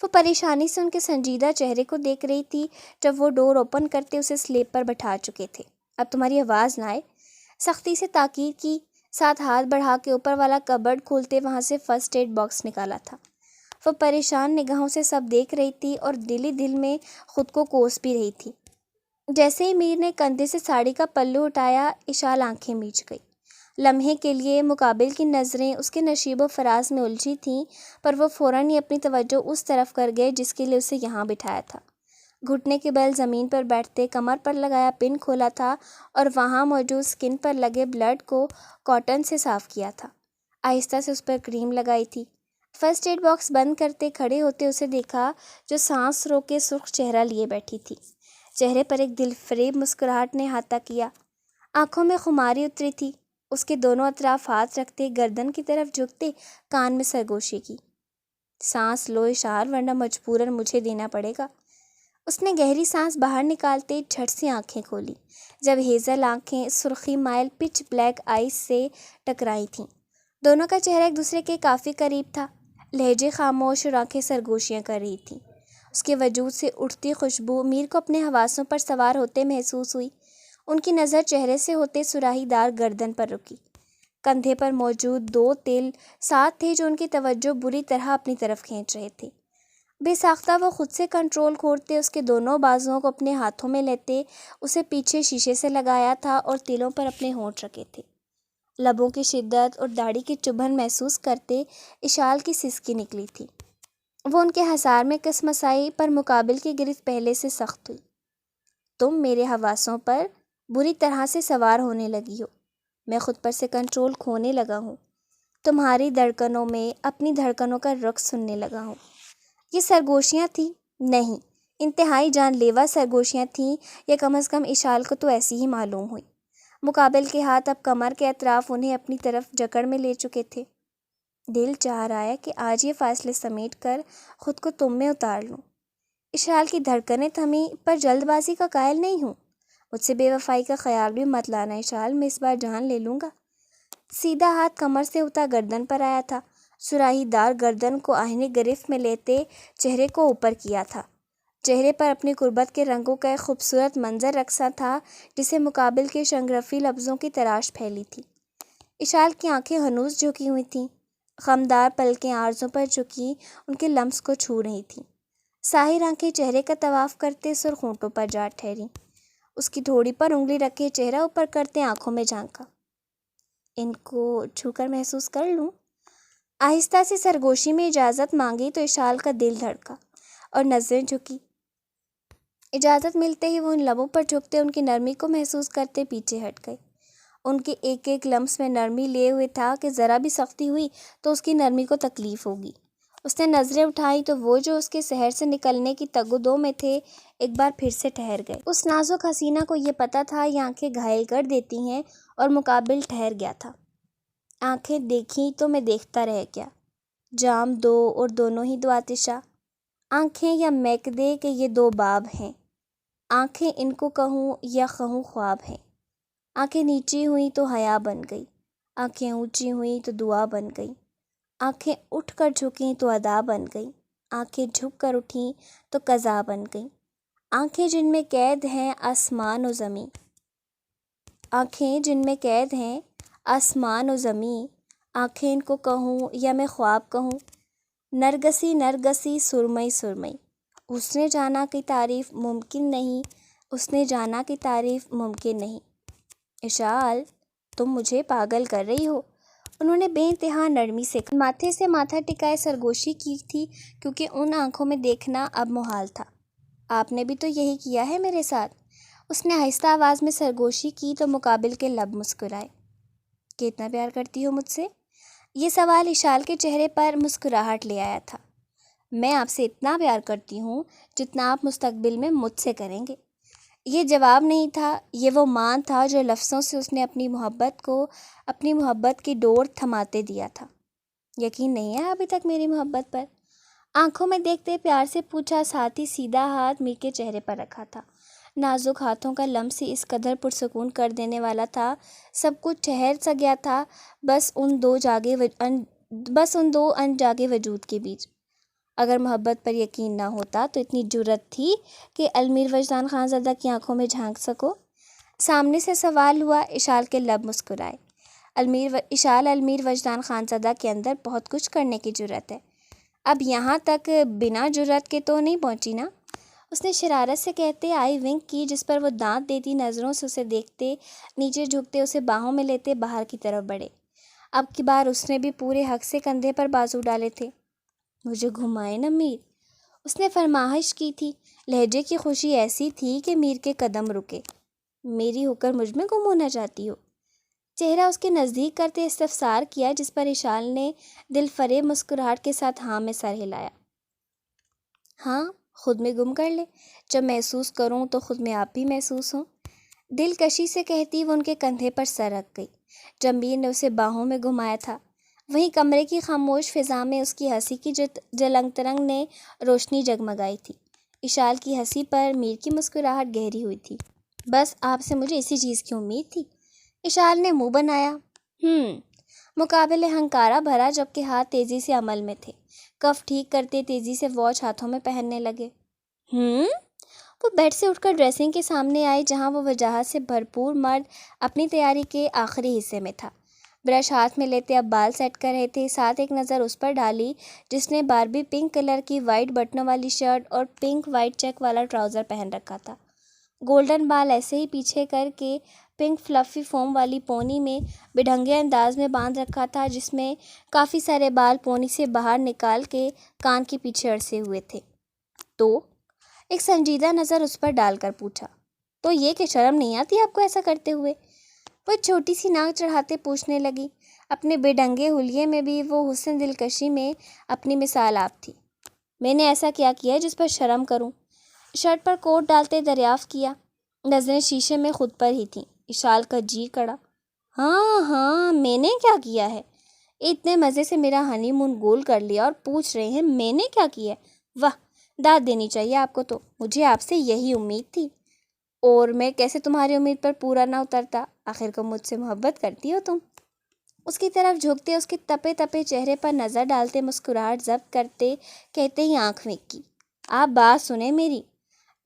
وہ پریشانی سے ان کے سنجیدہ چہرے کو دیکھ رہی تھی جب وہ ڈور اوپن کرتے اسے سلیب پر بٹھا چکے تھے۔ اب تمہاری آواز نہ آئے، سختی سے تاکید کی، ساتھ ہاتھ بڑھا کے اوپر والا کبرڈ کھولتے وہاں سے فرسٹ ایڈ باکس نکالا تھا۔ وہ پریشان نگاہوں سے سب دیکھ رہی تھی اور دل ہی دل میں خود کو کوس بھی رہی تھی۔ جیسے ہی میر نے کندھے سے ساڑی کا پلو اٹھایا، اشال آنکھیں میچ گئی۔ لمحے کے لیے مقابل کی نظریں اس کے نشیب و فراز میں الجھی تھیں، پر وہ فوراً ہی اپنی توجہ اس طرف کر گئے جس کے لیے اسے یہاں بٹھایا تھا۔ گھٹنے کے بل زمین پر بیٹھتے کمر پر لگایا پن کھولا تھا اور وہاں موجود سکن پر لگے بلڈ کو کاٹن سے صاف کیا تھا۔ آہستہ سے اس پر کریم لگائی تھی۔ فرسٹ ایڈ باکس بند کرتے کھڑے ہوتے اسے دیکھا جو سانس رو کے سرخ چہرہ لیے بیٹھی تھی۔ چہرے پر ایک دل فریب مسکراہٹ نے احاطہ کیا، آنکھوں میں خماری اتری تھی۔ اس کے دونوں اطراف ہاتھ رکھتے گردن کی طرف جھکتے کان میں سرگوشی کی۔ سانس لو اشال، ورنہ مجبوراً مجھے دینا پڑے گا۔ اس نے گہری سانس باہر نکالتے جھٹ سے آنکھیں کھولی، جب ہیزل آنکھیں سرخی مائل پچ بلیک آئیز سے ٹکرائی تھیں۔ دونوں کا چہرہ ایک دوسرے کے کافی قریب تھا، لہجے خاموش اور آنکھیں سرگوشیاں کر رہی تھیں۔ اس کے وجود سے اٹھتی خوشبو میر کو اپنے حواسوں پر سوار ہوتے محسوس ہوئی۔ ان کی نظر چہرے سے ہوتے سراہی دار گردن پر رکی۔ کندھے پر موجود 2 تل ساتھ تھے جو ان کی توجہ بری طرح اپنی طرف کھینچ رہے تھے۔ بے ساختہ وہ خود سے کنٹرول کھوتے، اس کے دونوں بازوؤں کو اپنے ہاتھوں میں لیتے، اسے پیچھے شیشے سے لگایا تھا اور تلوں پر اپنے ہونٹ رکھے تھے۔ لبوں کی شدت اور داڑھی کی چبھن محسوس کرتے اشال کی سسکی نکلی تھی۔ وہ ان کے حصار میں کسمسائی، پر مقابل کی گرفت پہلے سے سخت ہوئی۔ تم میرے حواسوں پر بری طرح سے سوار ہونے لگی ہو، میں خود پر سے کنٹرول کھونے لگا ہوں، تمہاری دھڑکنوں میں اپنی دھڑکنوں کا رقص سننے لگا ہوں۔ یہ سرگوشیاں تھیں؟ نہیں، انتہائی جان لیوا سرگوشیاں تھیں، یا کم از کم اشال کو تو ایسی ہی معلوم ہوئی۔ مقابل کے ہاتھ اب کمر کے اطراف انہیں اپنی طرف جکڑ میں لے چکے تھے۔ دل چاہ رہا ہے کہ آج یہ فاصلے سمیٹ کر خود کو تم میں اتار لوں۔ اشال کی دھڑکنیں تھمی، پر جلد بازی کا قائل نہیں ہوں۔ مجھ سے بے وفائی کا خیال بھی مت لانا اشال، میں اس بار جان لے لوں گا۔ سیدھا ہاتھ کمر سے ہوتا گردن پر آیا تھا، سراہی دار گردن کو آہنی گرفت میں لیتے چہرے کو اوپر کیا تھا۔ چہرے پر اپنی قربت کے رنگوں کا ایک خوبصورت منظر رقصہ تھا، جسے مقابل کے شنگرفی لفظوں کی تراش پھیلی تھی۔ اشال کی آنکھیں ہنوز جھکی ہوئی تھیں، خمدار پلکیں آرزوں پر جھکی ان کے لمس کو چھو رہی تھیں۔ ساحر آنکھیں چہرے کا طواف کرتے سرخ ہونٹوں پر جا ٹھہری، اس کی تھوڑی پر انگلی رکھے چہرہ اوپر کرتے آنکھوں میں جھانکا۔ ان کو چھو کر محسوس کر لوں؟ آہستہ سے سرگوشی میں اجازت مانگی تو اشال کا دل دھڑکا اور نظریں جھکی۔ اجازت ملتے ہی وہ ان لبوں پر جھکتے ان کی نرمی کو محسوس کرتے پیچھے ہٹ گئے۔ ان کے ایک ایک لمس میں نرمی لیے ہوئے تھا کہ ذرا بھی سختی ہوئی تو اس کی نرمی کو تکلیف ہوگی۔ اس نے نظریں اٹھائی تو وہ جو اس کے سحر سے نکلنے کی تگ و دو میں تھے ایک بار پھر سے ٹھہر گئے۔ اس نازک حسینہ کو یہ پتہ تھا یہ آنکھیں گھائل کر دیتی ہیں، اور مقابل ٹھہر گیا تھا۔ آنکھیں دیکھیں تو میں دیکھتا رہ گیا، جام دو اور دونوں ہی دو آتشہ، آنکھیں یا میکدے کہ یہ دو باب ہیں، آنکھیں ان کو کہوں یا کہوں خواب ہیں۔ آنکھیں نیچی ہوئیں تو حیا بن گئی، آنکھیں اونچی ہوئیں تو دعا بن گئی، آنکھیں اٹھ کر جھکیں تو ادا بن گئی، آنکھیں جھک کر اٹھیں تو قضا بن گئی۔ آنکھیں جن میں قید ہیں آسمان و زمیں، آنکھیں جن میں قید ہیں آسمان و زمیں، آنکھیں ان کو کہوں یا میں خواب کہوں۔ نرگسی نرگسی سرمئی سرمئی، اس نے جانا کی تعریف ممکن نہیں، اس نے جانا کی تعریف ممکن نہیں۔ اشال، تم مجھے پاگل کر رہی ہو، انہوں نے بے انتہا نرمی سے کہا۔ ماتھے سے ماتھا ٹکائے سرگوشی کی تھی، کیونکہ ان آنکھوں میں دیکھنا اب محال تھا۔ آپ نے بھی تو یہی کیا ہے میرے ساتھ۔ اس نے آہستہ آواز میں سرگوشی کی تو مقابل کے لب مسکرائے۔ کہ اتنا پیار کرتی ہو مجھ سے؟ یہ سوال اشال کے چہرے پر مسکراہٹ لے آیا تھا۔ میں آپ سے اتنا پیار کرتی ہوں جتنا آپ مستقبل میں مجھ سے کریں گے۔ یہ جواب نہیں تھا، یہ وہ مان تھا جو لفظوں سے اس نے اپنی محبت کی ڈور تھماتے دیا تھا۔ یقین نہیں ہے ابھی تک میری محبت پر؟ آنکھوں میں دیکھتے پیار سے پوچھا، ساتھ ہی سیدھا ہاتھ میر کے چہرے پر رکھا تھا۔ نازک ہاتھوں کا لمس ہی اس قدر پرسکون کر دینے والا تھا، سب کچھ ٹھہر سا گیا تھا بس ان دو ان جاگے وجود کے بیچ۔ اگر محبت پر یقین نہ ہوتا تو اتنی جرأت تھی کہ المیر وجدان خان زادہ کی آنکھوں میں جھانک سکو؟ سامنے سے سوال ہوا، اشال کے لب مسکرائے۔ اشال، المیر وجدان خان زادہ کے اندر بہت کچھ کرنے کی جرأت ہے، اب یہاں تک بنا جرأت کے تو نہیں پہنچی نا؟ اس نے شرارت سے کہتے آئی ونک کی، جس پر وہ دانت دیتی نظروں سے اسے دیکھتے، نیچے جھکتے اسے باہوں میں لیتے باہر کی طرف بڑھے۔ اب کی بار اس نے بھی پورے حق سے کندھے پر بازو ڈالے تھے۔ مجھے گھمائے نا میر، اس نے فرمائش کی تھی۔ لہجے کی خوشی ایسی تھی کہ میر کے قدم رکے۔ میری ہو کر مجھ میں گم ہونا چاہتی ہو؟ چہرہ اس کے نزدیک کرتے استفسار کیا، جس پر اشال نے دل فریب مسکراہٹ کے ساتھ ہاں میں سر ہلایا۔ ہاں، خود میں گم کر لے، جب محسوس کروں تو خود میں آپ بھی محسوس ہوں۔ دل کشی سے کہتی وہ ان کے کندھے پر سر رکھ گئی۔ جب میر نے اسے باہوں میں گھمایا تھا، وہیں کمرے کی خاموش فضا میں اس کی ہنسی کی جلنگ ترنگ نے روشنی جگمگائی تھی۔ اشال کی ہنسی پر میر کی مسکراہٹ گہری ہوئی تھی۔ بس آپ سے مجھے اسی چیز کی امید تھی، اشال نے منہ بنایا۔ مقابلے ہنکارا بھرا، جبکہ ہاتھ تیزی سے عمل میں تھے۔ کف ٹھیک کرتے تیزی سے واچ ہاتھوں میں پہننے لگے۔ وہ بیڈ سے اٹھ کر ڈریسنگ کے سامنے آئے، جہاں وہ وجاہت سے بھرپور مرد اپنی تیاری کے آخری حصے میں تھا۔ برش ہاتھ میں لیتے اب بال سیٹ کر رہے تھے، ساتھ ایک نظر اس پر ڈالی جس نے باربی پنک کلر کی وائٹ بٹنوں والی شرٹ اور پنک وائٹ چیک والا ٹراؤزر پہن رکھا تھا۔ گولڈن بال ایسے ہی پیچھے کر کے پنک فلفی فوم والی پونی میں بڈھنگے انداز میں باندھ رکھا تھا، جس میں کافی سارے بال پونی سے باہر نکال کے کان کے پیچھے اڑسے ہوئے تھے۔ تو ایک سنجیدہ نظر اس پر ڈال کر پوچھا، تو یہ کہ شرم نہیں آتی آپ کو ایسا کرتے ہوئے؟ وہ چھوٹی سی ناک چڑھاتے پوچھنے لگی۔ اپنے بے ڈنگے حلیے میں بھی وہ حسن دلکشی میں اپنی مثال آپ تھی۔ میں نے ایسا کیا ہے جس پر شرم کروں؟ شرٹ پر کوٹ ڈالتے دریافت کیا۔ نظریں شیشے میں خود پر ہی تھیں۔ اشال کا جی کڑا۔ ہاں میں نے کیا کیا ہے؟ اتنے مزے سے میرا ہنی مون گول کر لیا اور پوچھ رہے ہیں میں نے کیا کیا ہے؟ واہ، داد دینی چاہیے آپ کو، تو مجھے آپ سے یہی امید تھی، اور میں کیسے تمہاری امید پر پورا نہ اترتا؟ آخر کو مجھ سے محبت کرتی ہو تم۔ اس کی طرف جھکتے، اس کے تپے تپے چہرے پر نظر ڈالتے، مسکراہٹ ضبط کرتے کہتے ہی آنکھ پھینکی، آپ بات سنیں میری۔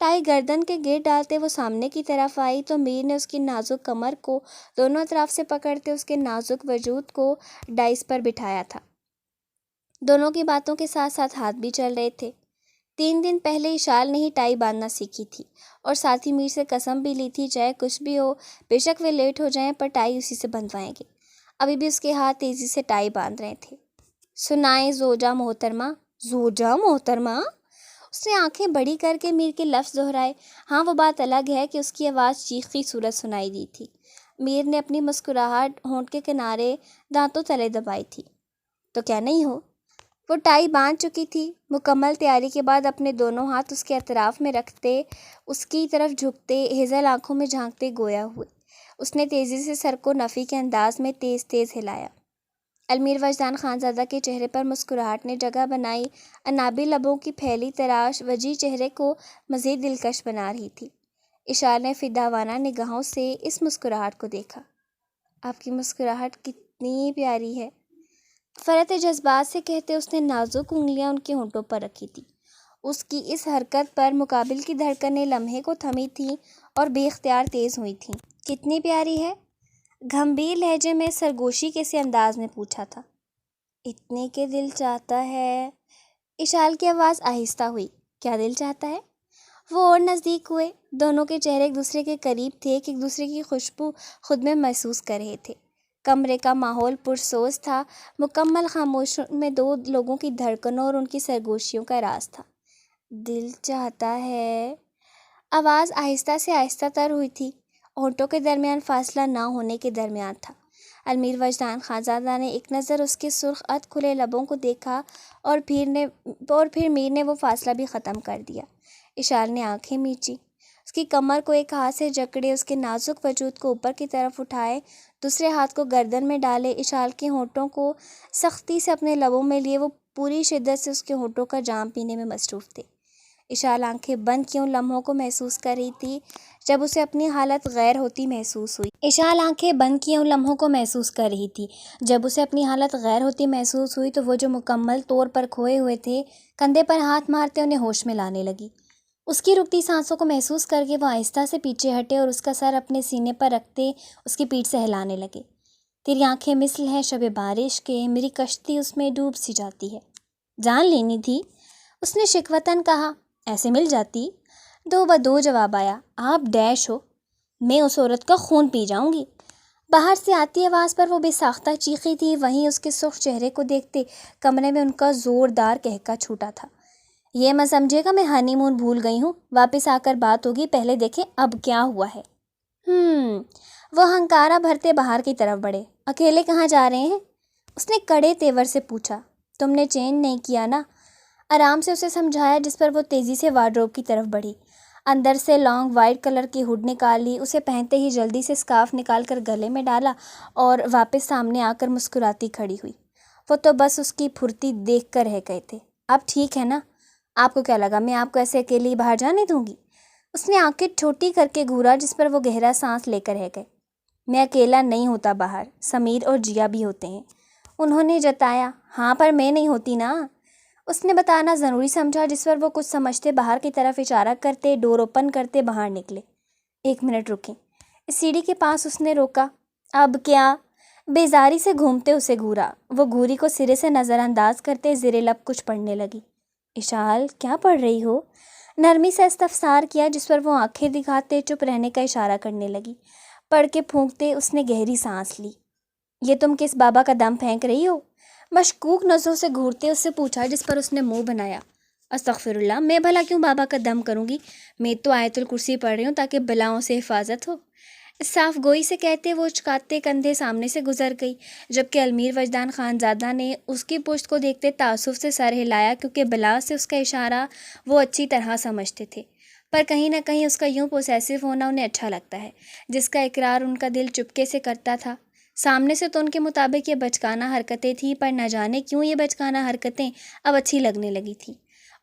ٹائی گردن کے گرد ڈالتے وہ سامنے کی طرف آئی تو میر نے اس کی نازک کمر کو دونوں اطراف سے پکڑتے اس کے نازک وجود کو ڈائس پر بٹھایا تھا۔ دونوں کی باتوں کے ساتھ ساتھ ہاتھ بھی چل رہے تھے۔ 3 دن پہلے اشال نے ہی ٹائی باندھنا سیکھی تھی، اور ساتھ ہی میر سے قسم بھی لی تھی چاہے کچھ بھی ہو، بے شک وہ لیٹ ہو جائیں پر ٹائی اسی سے بندھوائیں گے۔ ابھی بھی اس کے ہاتھ تیزی سے ٹائی باندھ رہے تھے۔ سنائیں زوجہ محترمہ۔ زوجہ محترمہ؟ اس نے آنکھیں بڑی کر کے میر کے لفظ دہرائے۔ ہاں وہ بات الگ ہے کہ اس کی آواز چیخ کی صورت سنائی دی تھی۔ میر نے اپنی مسکراہٹ ہونٹ کے کنارے دانتوں تلے دبائی تھی۔ تو کیا نہیں ہو؟ وہ ٹائی باندھ چکی تھی۔ مکمل تیاری کے بعد اپنے دونوں ہاتھ اس کے اطراف میں رکھتے اس کی طرف جھکتے ہیزل آنکھوں میں جھانکتے گویا ہوئے، اس نے تیزی سے سر کو نفی کے انداز میں تیز تیز ہلایا۔ المیر وجدان خانزادہ کے چہرے پر مسکراہٹ نے جگہ بنائی، انابی لبوں کی پھیلی تراش وجیح چہرے کو مزید دلکش بنا رہی تھی۔ اشال نے فداوانہ نگاہوں سے اس مسکراہٹ کو دیکھا۔ آپ کی مسکراہٹ کتنی پیاری ہے، فرط جذبات سے کہتے اس نے نازک انگلیاں ان کے ہونٹوں پر رکھی تھی۔ اس کی اس حرکت پر مقابل کی دھڑکنیں لمحے کو تھمی تھیں اور بے اختیار تیز ہوئی تھیں۔ کتنی پیاری ہے؟ گھمبیر لہجے میں سرگوشی کے سے انداز میں پوچھا تھا۔ اتنے کہ دل چاہتا ہے۔ اشال کی آواز آہستہ ہوئی۔ کیا دل چاہتا ہے؟ وہ اور نزدیک ہوئے۔ دونوں کے چہرے ایک دوسرے کے قریب تھے کہ ایک دوسرے کی خوشبو خود میں محسوس کر رہے تھے۔ کمرے کا ماحول پرسوز تھا۔ مکمل خاموشی میں دو لوگوں کی دھڑکنوں اور ان کی سرگوشیوں کا راز تھا۔ دل چاہتا ہے۔ آواز آہستہ سے آہستہ تر ہوئی تھی۔ ہونٹوں کے درمیان فاصلہ نہ ہونے کے درمیان تھا۔ المیر وجدان خانزادہ نے ایک نظر اس کے سرخ اد کھلے لبوں کو دیکھا اور پھر میر نے وہ فاصلہ بھی ختم کر دیا۔ اشال نے آنکھیں میچی، اس کی کمر کو ایک ہاتھ سے جکڑے، اس کے نازک وجود کو اوپر کی طرف اٹھائے، دوسرے ہاتھ کو گردن میں ڈالے، اشال کے ہونٹوں کو سختی سے اپنے لبوں میں لیے وہ پوری شدت سے اس کے ہونٹوں کا جام پینے میں مصروف تھے۔ اشال آنکھیں بند کیے ان لمحوں کو محسوس کر رہی تھی جب اسے اپنی حالت غیر ہوتی محسوس ہوئی۔ اشال آنکھیں بند کیے ان لمحوں کو محسوس کر رہی تھی جب اسے اپنی حالت غیر ہوتی محسوس ہوئی تو وہ جو مکمل طور پر کھوئے ہوئے تھے، کندھے پر ہاتھ مارتے انہیں ہوش میں لانے لگی۔ اس کی رکتی سانسوں کو محسوس کر کے وہ آہستہ سے پیچھے ہٹے اور اس کا سر اپنے سینے پر رکھتے اس کی پیٹھ سے ہلانے لگے۔ تیری آنکھیں مثل ہیں شب بارش کے، میری کشتی اس میں ڈوب سی جاتی ہے۔ جان لینی تھی، اس نے شکوتاً کہا۔ ایسے مل جاتی؟ 2 بدو جواب آیا۔ آپ ڈیش ہو، میں اس عورت کا خون پی جاؤں گی۔ باہر سے آتی آواز پر وہ بے ساختہ چیخی تھی، وہیں اس کے سرخ چہرے کو دیکھتے کمرے میں ان کا زوردار قہقہ چھوٹا تھا۔ یہ مت سمجھے گا میں ہنی مون بھول گئی ہوں، واپس آ کر بات ہوگی، پہلے دیکھیں اب کیا ہوا ہے۔ وہ ہنکارا بھرتے باہر کی طرف بڑھے۔ اکیلے کہاں جا رہے ہیں؟ اس نے کڑے تیور سے پوچھا۔ تم نے چینج نہیں کیا نا؟ آرام سے اسے سمجھایا، جس پر وہ تیزی سے وارڈروب کی طرف بڑھی، اندر سے لانگ وائٹ کلر کی ہڈ نکالی، اسے پہنتے ہی جلدی سے سکارف نکال کر گلے میں ڈالا اور واپس سامنے آ کر مسکراتی کھڑی ہوئی۔ وہ تو بس اس کی پھرتی دیکھ کر رہ گئے تھے۔ اب ٹھیک ہے نا؟ آپ کو کیا لگا میں آپ کو ایسے اکیلے ہی باہر جانے دوں گی؟ اس نے آنکھیں چھوٹی کر کے گھورا، جس پر وہ گہرا سانس لے کر رہ گئے۔ میں اکیلا نہیں ہوتا باہر، سمیر اور جیا بھی ہوتے ہیں، انہوں نے جتایا۔ ہاں پر میں نہیں ہوتی نا، اس نے بتانا ضروری سمجھا، جس پر وہ کچھ سمجھتے باہر کی طرف اشارہ کرتے ڈور اوپن کرتے باہر نکلے۔ 1 منٹ رکیں، اس سیڑھی کے پاس اس نے روکا۔ اب کیا؟ بیزاری سے گھومتے اسے گھورا۔ وہ گھوری کو سرے سے نظر انداز کرتے زیر لب کچھ پڑھنے لگی۔ اشال، کیا پڑھ رہی ہو؟ نرمی سے استفسار کیا، جس پر وہ آنکھیں دکھاتے چپ رہنے کا اشارہ کرنے لگی۔ پڑھ کے پھونکتے اس نے گہری سانس لی۔ یہ تم کس بابا کا دم پھینک رہی ہو؟ مشکوک نظروں سے گھورتے اس سے پوچھا، جس پر اس نے منہ بنایا۔ استغفر اللہ، میں بھلا کیوں بابا کا دم کروں گی؟ میں تو آیت الکرسی پڑھ رہی ہوں تاکہ بلاؤں سے حفاظت ہو۔ صاف گوئی سے کہتے وہ چکاتے کندھے سامنے سے گزر گئی، جبکہ المیر وجدان خانزادہ نے اس کی پشت کو دیکھتے تعصب سے سر ہلایا، کیونکہ بلا سے اس کا اشارہ وہ اچھی طرح سمجھتے تھے، پر کہیں نہ کہیں اس کا یوں پوسیسو ہونا انہیں اچھا لگتا ہے، جس کا اقرار ان کا دل چپکے سے کرتا تھا۔ سامنے سے تو ان کے مطابق یہ بچکانہ حرکتیں تھیں، پر نہ جانے کیوں یہ بچکانہ حرکتیں اب اچھی لگنے لگی تھیں،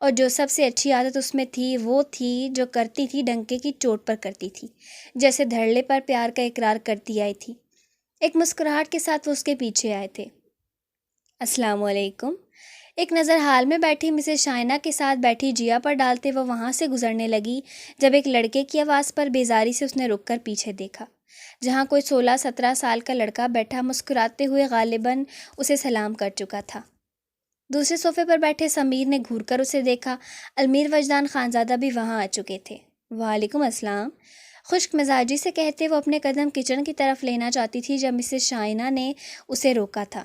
اور جو سب سے اچھی عادت اس میں تھی وہ تھی جو کرتی تھی ڈنکے کی چوٹ پر کرتی تھی، جیسے دھڑلے پر پیار کا اقرار کرتی آئی تھی۔ ایک مسکراہٹ کے ساتھ وہ اس کے پیچھے آئے تھے۔ السلام علیکم۔ ایک نظر حال میں بیٹھی مسز شائنہ کے ساتھ بیٹھی جیا پر ڈالتے وہ وہاں سے گزرنے لگی، جب ایک لڑکے کی آواز پر بیزاری سے اس نے رک کر پیچھے دیکھا، جہاں کوئی 16-17 سال کا لڑکا بیٹھا مسکراتے ہوئے غالباً اسے سلام کر چکا تھا۔ دوسرے صوفے پر بیٹھے سمیر نے گھور کر اسے دیکھا۔ المیر وجدان خانزادہ بھی وہاں آ چکے تھے۔ وعلیکم السلام، خشک مزاجی سے کہتے وہ اپنے قدم کچن کی طرف لینا چاہتی تھی، جب مسز شائنہ نے اسے روکا تھا۔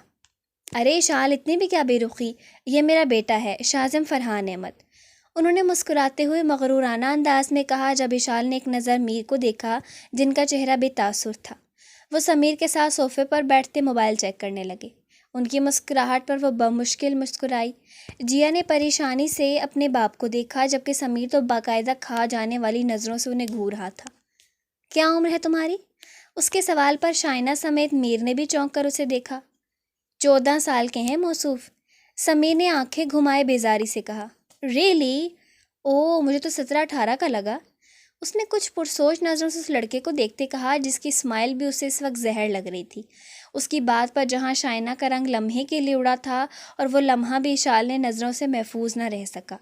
ارے شال، اتنی بھی کیا بے رخی، یہ میرا بیٹا ہے، شاذم فرحان احمد، انہوں نے مسکراتے ہوئے مغرورانہ انداز میں کہا، جب اشال نے ایک نظر میر کو دیکھا جن کا چہرہ بے تاثر تھا۔ وہ سمیر کے ساتھ صوفے پر بیٹھتے موبائل چیک کرنے لگے۔ ان کی مسکراہٹ پر وہ بمشکل مسکرائی۔ جیا نے پریشانی سے اپنے باپ کو دیکھا، جبکہ سمیر تو باقاعدہ کھا جانے والی نظروں سے انہیں گھور رہا تھا۔ کیا عمر ہے تمہاری؟ اس کے سوال پر شائنہ سمیت میر نے بھی چونک کر اسے دیکھا۔ 14 سال کے ہیں موصوف، سمیر نے آنکھیں گھمائے بیزاری سے کہا۔ ریئلی؟ او، مجھے تو 17-18 کا لگا۔ اس نے کچھ پرسوچ نظروں سے اس لڑکے کو دیکھتے کہا، جس کی اسمائل بھی اسے اس وقت زہر لگ رہی تھی۔ اس کی بات پر جہاں شائنہ کا رنگ لمحے کے لیے اڑا تھا اور وہ لمحہ بھی اشال نے نظروں سے محفوظ نہ رہ سکا،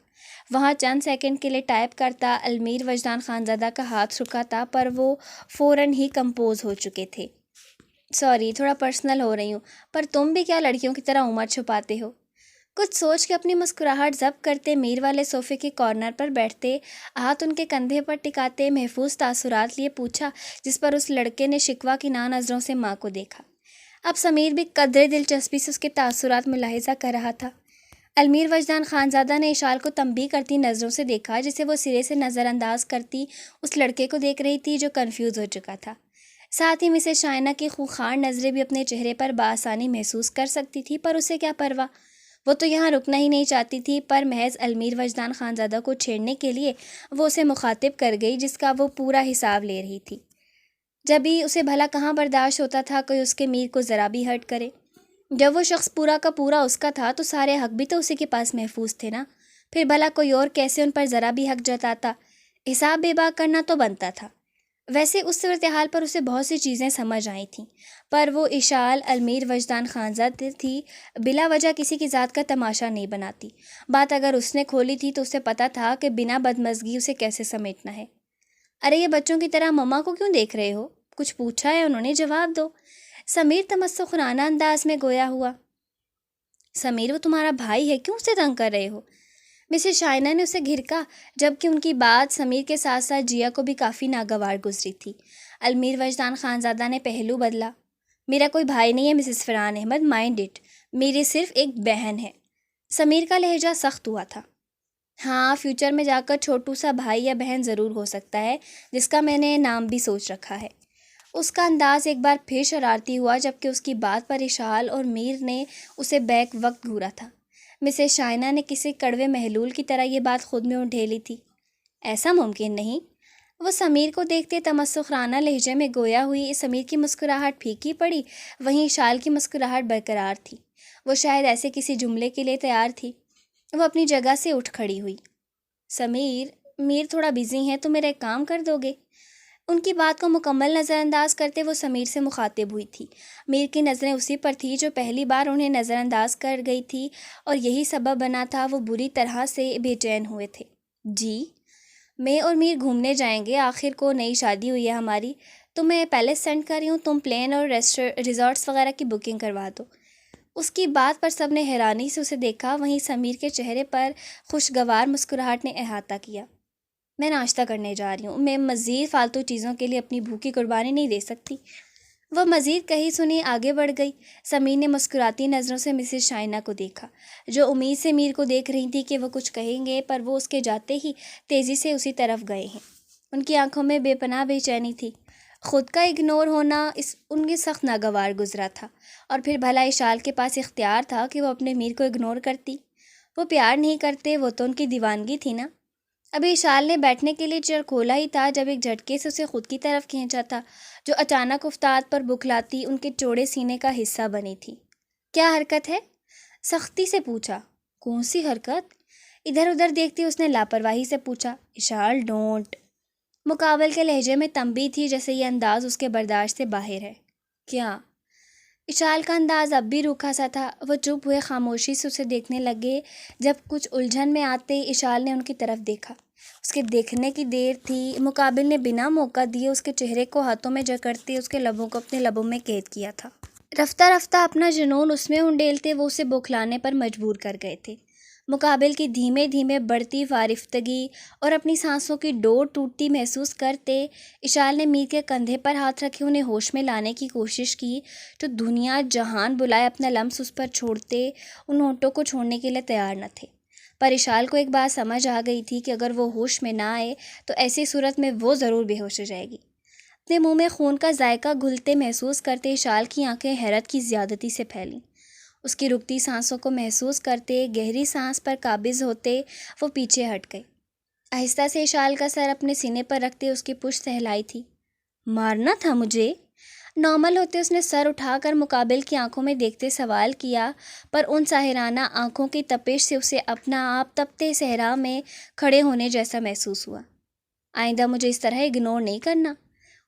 وہاں چند سیکنڈ کے لیے ٹائپ کرتا المیر وجدان خانزادہ کا ہاتھ رکا تھا، پر وہ فوراً ہی کمپوز ہو چکے تھے۔ سوری، تھوڑا پرسنل ہو رہی ہوں، پر تم بھی کیا لڑکیوں کی طرح عمر چھپاتے ہو؟ کچھ سوچ کے اپنی مسکراہٹ ضبط کرتے میر والے صوفے کے کارنر پر بیٹھتے، ہاتھ ان کے کندھے پر ٹکاتے محفوظ تاثرات لیے پوچھا، جس پر اس لڑکے نے شکوہ کی نظروں سے ماں کو دیکھا۔ اب سمیر بھی قدرے دلچسپی سے اس کے تاثرات ملاحظہ کر رہا تھا۔ المیر وجدان خانزادہ نے اشال کو تنبیہ کرتی نظروں سے دیکھا، جسے وہ سرے سے نظر انداز کرتی اس لڑکے کو دیکھ رہی تھی جو کنفیوز ہو چکا تھا۔ ساتھ ہی مسز شائنہ کی خوخار نظریں بھی اپنے چہرے پر بآسانی محسوس کر سکتی تھی، پر اسے کیا پرواہ، وہ تو یہاں رکنا ہی نہیں چاہتی تھی، پر محض المیر وجدان خانزادہ کو چھیڑنے کے لیے وہ اسے مخاطب کر گئی، جس کا وہ پورا حساب لے رہی تھی۔ جبھی اسے بھلا کہاں برداشت ہوتا تھا کوئی اس کے میر کو ذرا بھی ہرٹ کرے؟ جب وہ شخص پورا کا پورا اس کا تھا تو سارے حق بھی تو اسی کے پاس محفوظ تھے نا، پھر بھلا کوئی اور کیسے ان پر ذرا بھی حق جتاتا؟ حساب بے باک کرنا تو بنتا تھا۔ ویسے اس صورتحال پر اسے بہت سی چیزیں سمجھ آئی تھیں، پر وہ اشال المیر وجدان خانزادہ تھی، بلا وجہ کسی کی ذات کا تماشا نہیں بناتی۔ بات اگر اس نے کھولی تھی تو اسے پتہ تھا کہ بنا بدمزگی اسے کیسے سمیٹنا ہے۔ ارے یہ بچوں کی طرح مما کو کیوں دیکھ رہے ہو؟ کچھ پوچھا ہے انہوں نے، جواب دو۔ سمیر تمسخرانہ انداز میں گویا ہوا۔ سمیر، وہ تمہارا بھائی ہے، کیوں اسے تنگ کر رہے ہو؟ مسز شائنہ نے اسے گھرکا، جبکہ ان کی بات سمیر کے ساتھ ساتھ جیا کو بھی کافی ناگوار گزری تھی۔ المیر وجدان خانزادہ نے پہلو بدلا۔ میرا کوئی بھائی نہیں ہے Mrs Farhan Ahmed, mind it, میری صرف ایک بہن ہے۔ سمیر کا لہجہ سخت ہوا تھا۔ ہاں، فیوچر میں جا کر چھوٹو سا بھائی یا بہن ضرور ہو سکتا ہے، جس کا میں نے نام بھی سوچ رکھا ہے۔ اس کا انداز ایک بار پھر شرارتی ہوا، جبکہ اس کی بات پر اشال اور میر نے اسے بیک وقت گھورا تھا۔ مسز شائنہ نے کسی کڑوے محلول کی طرح یہ بات خود میں انڈھیلی تھی۔ ایسا ممکن نہیں۔ وہ سمیر کو دیکھتے تمسخرانہ لہجے میں گویا ہوئی۔ سمیر کی مسکراہٹ پھیکی پڑی، وہیں اشال کی مسکراہٹ برقرار تھی۔ وہ شاید ایسے کسی جملے کے لیے تیار تھی۔ وہ اپنی جگہ سے اٹھ کھڑی ہوئی۔ سمیر، میر تھوڑا بزی ہیں، تو میرا ایک کام کر دو گے؟ ان کی بات کو مکمل نظر انداز کرتے وہ سمیر سے مخاطب ہوئی تھی۔ میر کی نظریں اسی پر تھی جو پہلی بار انہیں نظر انداز کر گئی تھی، اور یہی سبب بنا تھا وہ بری طرح سے بے چین ہوئے تھے۔ جی؟ میں اور میر گھومنے جائیں گے، آخر کو نئی شادی ہوئی ہے ہماری، تمہیں پیلس سینڈ کر رہی ہوں، تم پلین اور ریزورٹس وغیرہ کی بکنگ کروا دو۔ اس کی بات پر سب نے حیرانی سے اسے دیکھا، وہیں سمیر کے چہرے پر خوشگوار مسکراہٹ نے احاطہ کیا۔ میں ناشتہ کرنے جا رہی ہوں، میں مزید فالتو چیزوں کے لیے اپنی بھوک کی قربانی نہیں دے سکتی۔ وہ مزید کہی سنی آگے بڑھ گئی۔ سمیر نے مسکراتی نظروں سے مسز شائنہ کو دیکھا، جو امید سے میر کو دیکھ رہی تھی کہ وہ کچھ کہیں گے، پر وہ اس کے جاتے ہی تیزی سے اسی طرف گئے ہیں۔ ان کی آنکھوں میں بے پناہ بے چینی تھی۔ خود کا اگنور ہونا ان کے سخت ناگوار گزرا تھا، اور پھر بھلا اشال کے پاس اختیار تھا کہ وہ اپنے میر کو اگنور کرتی؟ وہ پیار نہیں کرتے، وہ تو ان کی دیوانگی تھی نا۔ ابھی اشال نے بیٹھنے کے لیے چیئر کھولا ہی تھا جب ایک جھٹکے سے اسے خود کی طرف کھینچا تھا، جو اچانک افتاد پر بکھلاتی ان کے چوڑے سینے کا حصہ بنی تھی۔ کیا حرکت ہے؟ سختی سے پوچھا۔ کون سی حرکت؟ ادھر ادھر دیکھتی اس نے لاپرواہی سے پوچھا۔ اشال ڈونٹ۔ مقابل کے لہجے میں تنبیہ تھی، جیسے یہ انداز اس کے برداشت سے باہر ہے۔ کیا؟ اشال کا انداز اب بھی روکھا سا تھا۔ وہ چپ ہوئے خاموشی سے اسے دیکھنے لگے۔ جب کچھ الجھن میں آتے اشال نے ان کی طرف دیکھا۔ اس کے دیکھنے کی دیر تھی، مقابل نے بنا موقع دیے اس کے چہرے کو ہاتھوں میں جکڑتے اس کے لبوں کو اپنے لبوں میں قید کیا تھا۔ رفتہ رفتہ اپنا جنون اس میں انڈیلتے وہ اسے بوکھلانے پر مجبور کر گئے تھے۔ مقابل کی دھیمے دھیمے بڑھتی فارفتگی اور اپنی سانسوں کی ڈور ٹوٹتی محسوس کرتے اشال نے میر کے کندھے پر ہاتھ رکھے انہیں ہوش میں لانے کی کوشش کی، جو دنیا جہان بلائے اپنا لمس اس پر چھوڑتے ان ہونٹوں کو چھوڑنے کے لیے تیار نہ تھے۔ پر اشال کو ایک بات سمجھ آ گئی تھی کہ اگر وہ ہوش میں نہ آئے تو ایسی صورت میں وہ ضرور بے ہوش ہو جائے گی۔ اپنے منہ میں خون کا ذائقہ گھلتے محسوس کرتے اشال کی آنکھیں حیرت کی زیادتی سے پھیلیں۔ اس کی رکتی سانسوں کو محسوس کرتے، گہری سانس پر قابض ہوتے وہ پیچھے ہٹ گئے۔ آہستہ سے اشال کا سر اپنے سینے پر رکھتے اس کی پشت سہلائی تھی۔ مارنا تھا مجھے؟ نارمل ہوتے اس نے سر اٹھا کر مقابل کی آنکھوں میں دیکھتے سوال کیا، پر ان ساحرانہ آنکھوں کی تپش سے اسے اپنا آپ تپتے صحرا میں کھڑے ہونے جیسا محسوس ہوا۔ آئندہ مجھے اس طرح اگنور نہیں کرنا۔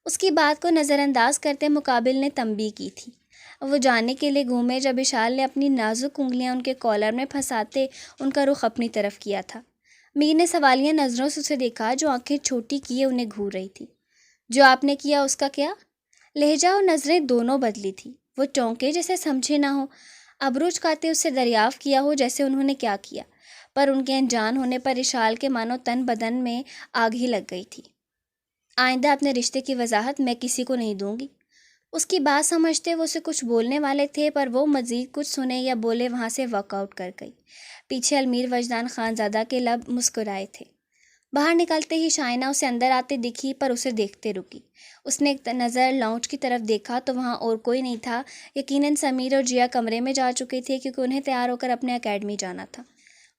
اس کی بات کو نظر انداز کرتے مقابل نے تنبیہ کی تھی۔ وہ جانے کے لیے گھومے جب اشال نے اپنی نازک انگلیاں ان کے کالر میں پھنساتے ان کا رخ اپنی طرف کیا تھا۔ میر نے سوالیہ نظروں سے اسے دیکھا، جو آنکھیں چھوٹی کیے انہیں گھور رہی تھی۔ جو آپ نے کیا اس کا کیا؟ لہجہ اور نظریں دونوں بدلی تھی۔ وہ چونکے جیسے سمجھے نہ ہو، ابرو چکاتے اس سے دریافت کیا ہو جیسے انہوں نے کیا کیا، پر ان کے انجان ہونے پر اشال کے مانو تن بدن میں آگ ہی لگ گئی تھی۔ آئندہ اپنے رشتے کی وضاحت میں کسی کو نہیں دوں گی۔ اس کی بات سمجھتے وہ اسے کچھ بولنے والے تھے، پر وہ مزید کچھ سنے یا بولے وہاں سے واک آؤٹ کر گئی۔ پیچھے المیر وجدان خان زادہ کے لب مسکرائے تھے۔ باہر نکلتے ہی شائنہ اسے اندر آتے دکھی، پر اسے دیکھتے رکی۔ اس نے ایک نظر لاؤنج کی طرف دیکھا تو وہاں اور کوئی نہیں تھا۔ یقیناً سمیر اور جیا کمرے میں جا چکے تھے، کیونکہ انہیں تیار ہو کر اپنے اکیڈمی جانا تھا،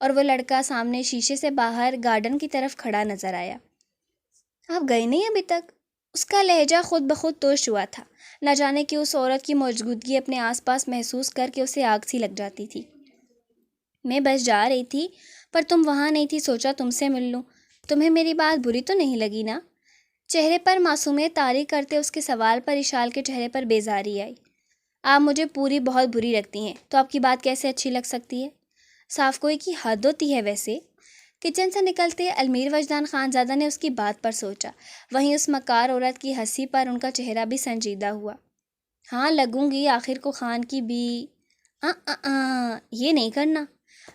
اور وہ لڑکا سامنے شیشے سے باہر گارڈن کی طرف کھڑا نظر آیا۔ آپ گئے نہیں ابھی تک؟ اس کا لہجہ خود بخود توش ہوا تھا، نہ جانے کہ اس عورت کی موجودگی اپنے آس پاس محسوس کر کے اسے آگ سی لگ جاتی تھی۔ میں بس جا رہی تھی، پر تم وہاں نہیں تھی، سوچا تم سے مل لوں۔ تمہیں میری بات بری تو نہیں لگی نا؟ چہرے پر معصومیت طاری کرتے اس کے سوال پر اشال کے چہرے پر بیزاری آئی۔ آپ مجھے پوری بہت بری لگتی ہیں، تو آپ کی بات کیسے اچھی لگ سکتی ہے؟ صاف کوئی کی حد ہوتی ہے ویسے۔ کچن سے نکلتے المیر وجدان خان زادہ نے اس کی بات پر سوچا، وہیں اس مکار عورت کی ہنسی پر ان کا چہرہ بھی سنجیدہ ہوا۔ ہاں لگوں گی، آخر کو خان کی بھی یہ نہیں کرنا۔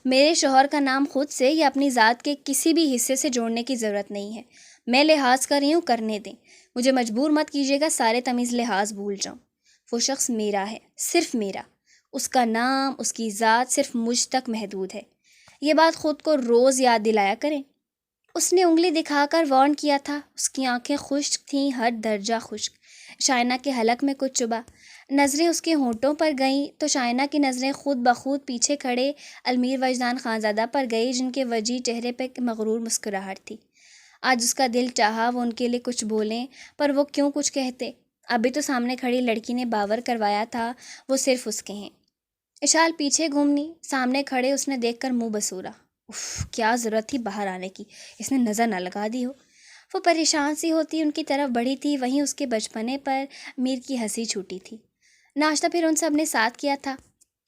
میرے شوہر کا نام خود سے یا اپنی ذات کے کسی بھی حصے سے جوڑنے کی ضرورت نہیں ہے۔ میں لحاظ کر رہی ہوں، کرنے دیں، مجھے مجبور مت کیجیے گا، سارے تمیز لحاظ بھول جاؤں۔ وہ شخص میرا ہے، صرف میرا۔ اس کا نام، اس کی ذات صرف مجھ تک محدود ہے۔ یہ بات خود کو روز یاد دلایا کریں۔ اس نے انگلی دکھا کر وارن کیا تھا۔ اس کی آنکھیں خشک تھیں، ہر درجہ خشک۔ شائنہ کے حلق میں کچھ چبھا۔ نظریں اس کے ہونٹوں پر گئیں تو شائنہ کی نظریں خود بخود پیچھے کھڑے المیر وجدان خانزادہ پر گئی، جن کے وجیح چہرے پہ مغرور مسکراہٹ تھی۔ آج اس کا دل چاہا وہ ان کے لیے کچھ بولیں، پر وہ کیوں کچھ کہتے؟ ابھی تو سامنے کھڑی لڑکی نے باور کروایا تھا وہ صرف اس کے ہیں۔ اشال پیچھے گھومنی، سامنے کھڑے اس نے دیکھ کر منہ بسورا۔ اف، کیا ضرورت تھی باہر آنے کی، اس نے نظر نہ لگا دی ہو۔ وہ پریشان سی ہوتی ان کی طرف بڑھی تھی، وہیں اس کے بچپنے پر میر کی ہنسی چھوٹی تھی۔ ناشتہ پھر ان سب نے ساتھ کیا تھا۔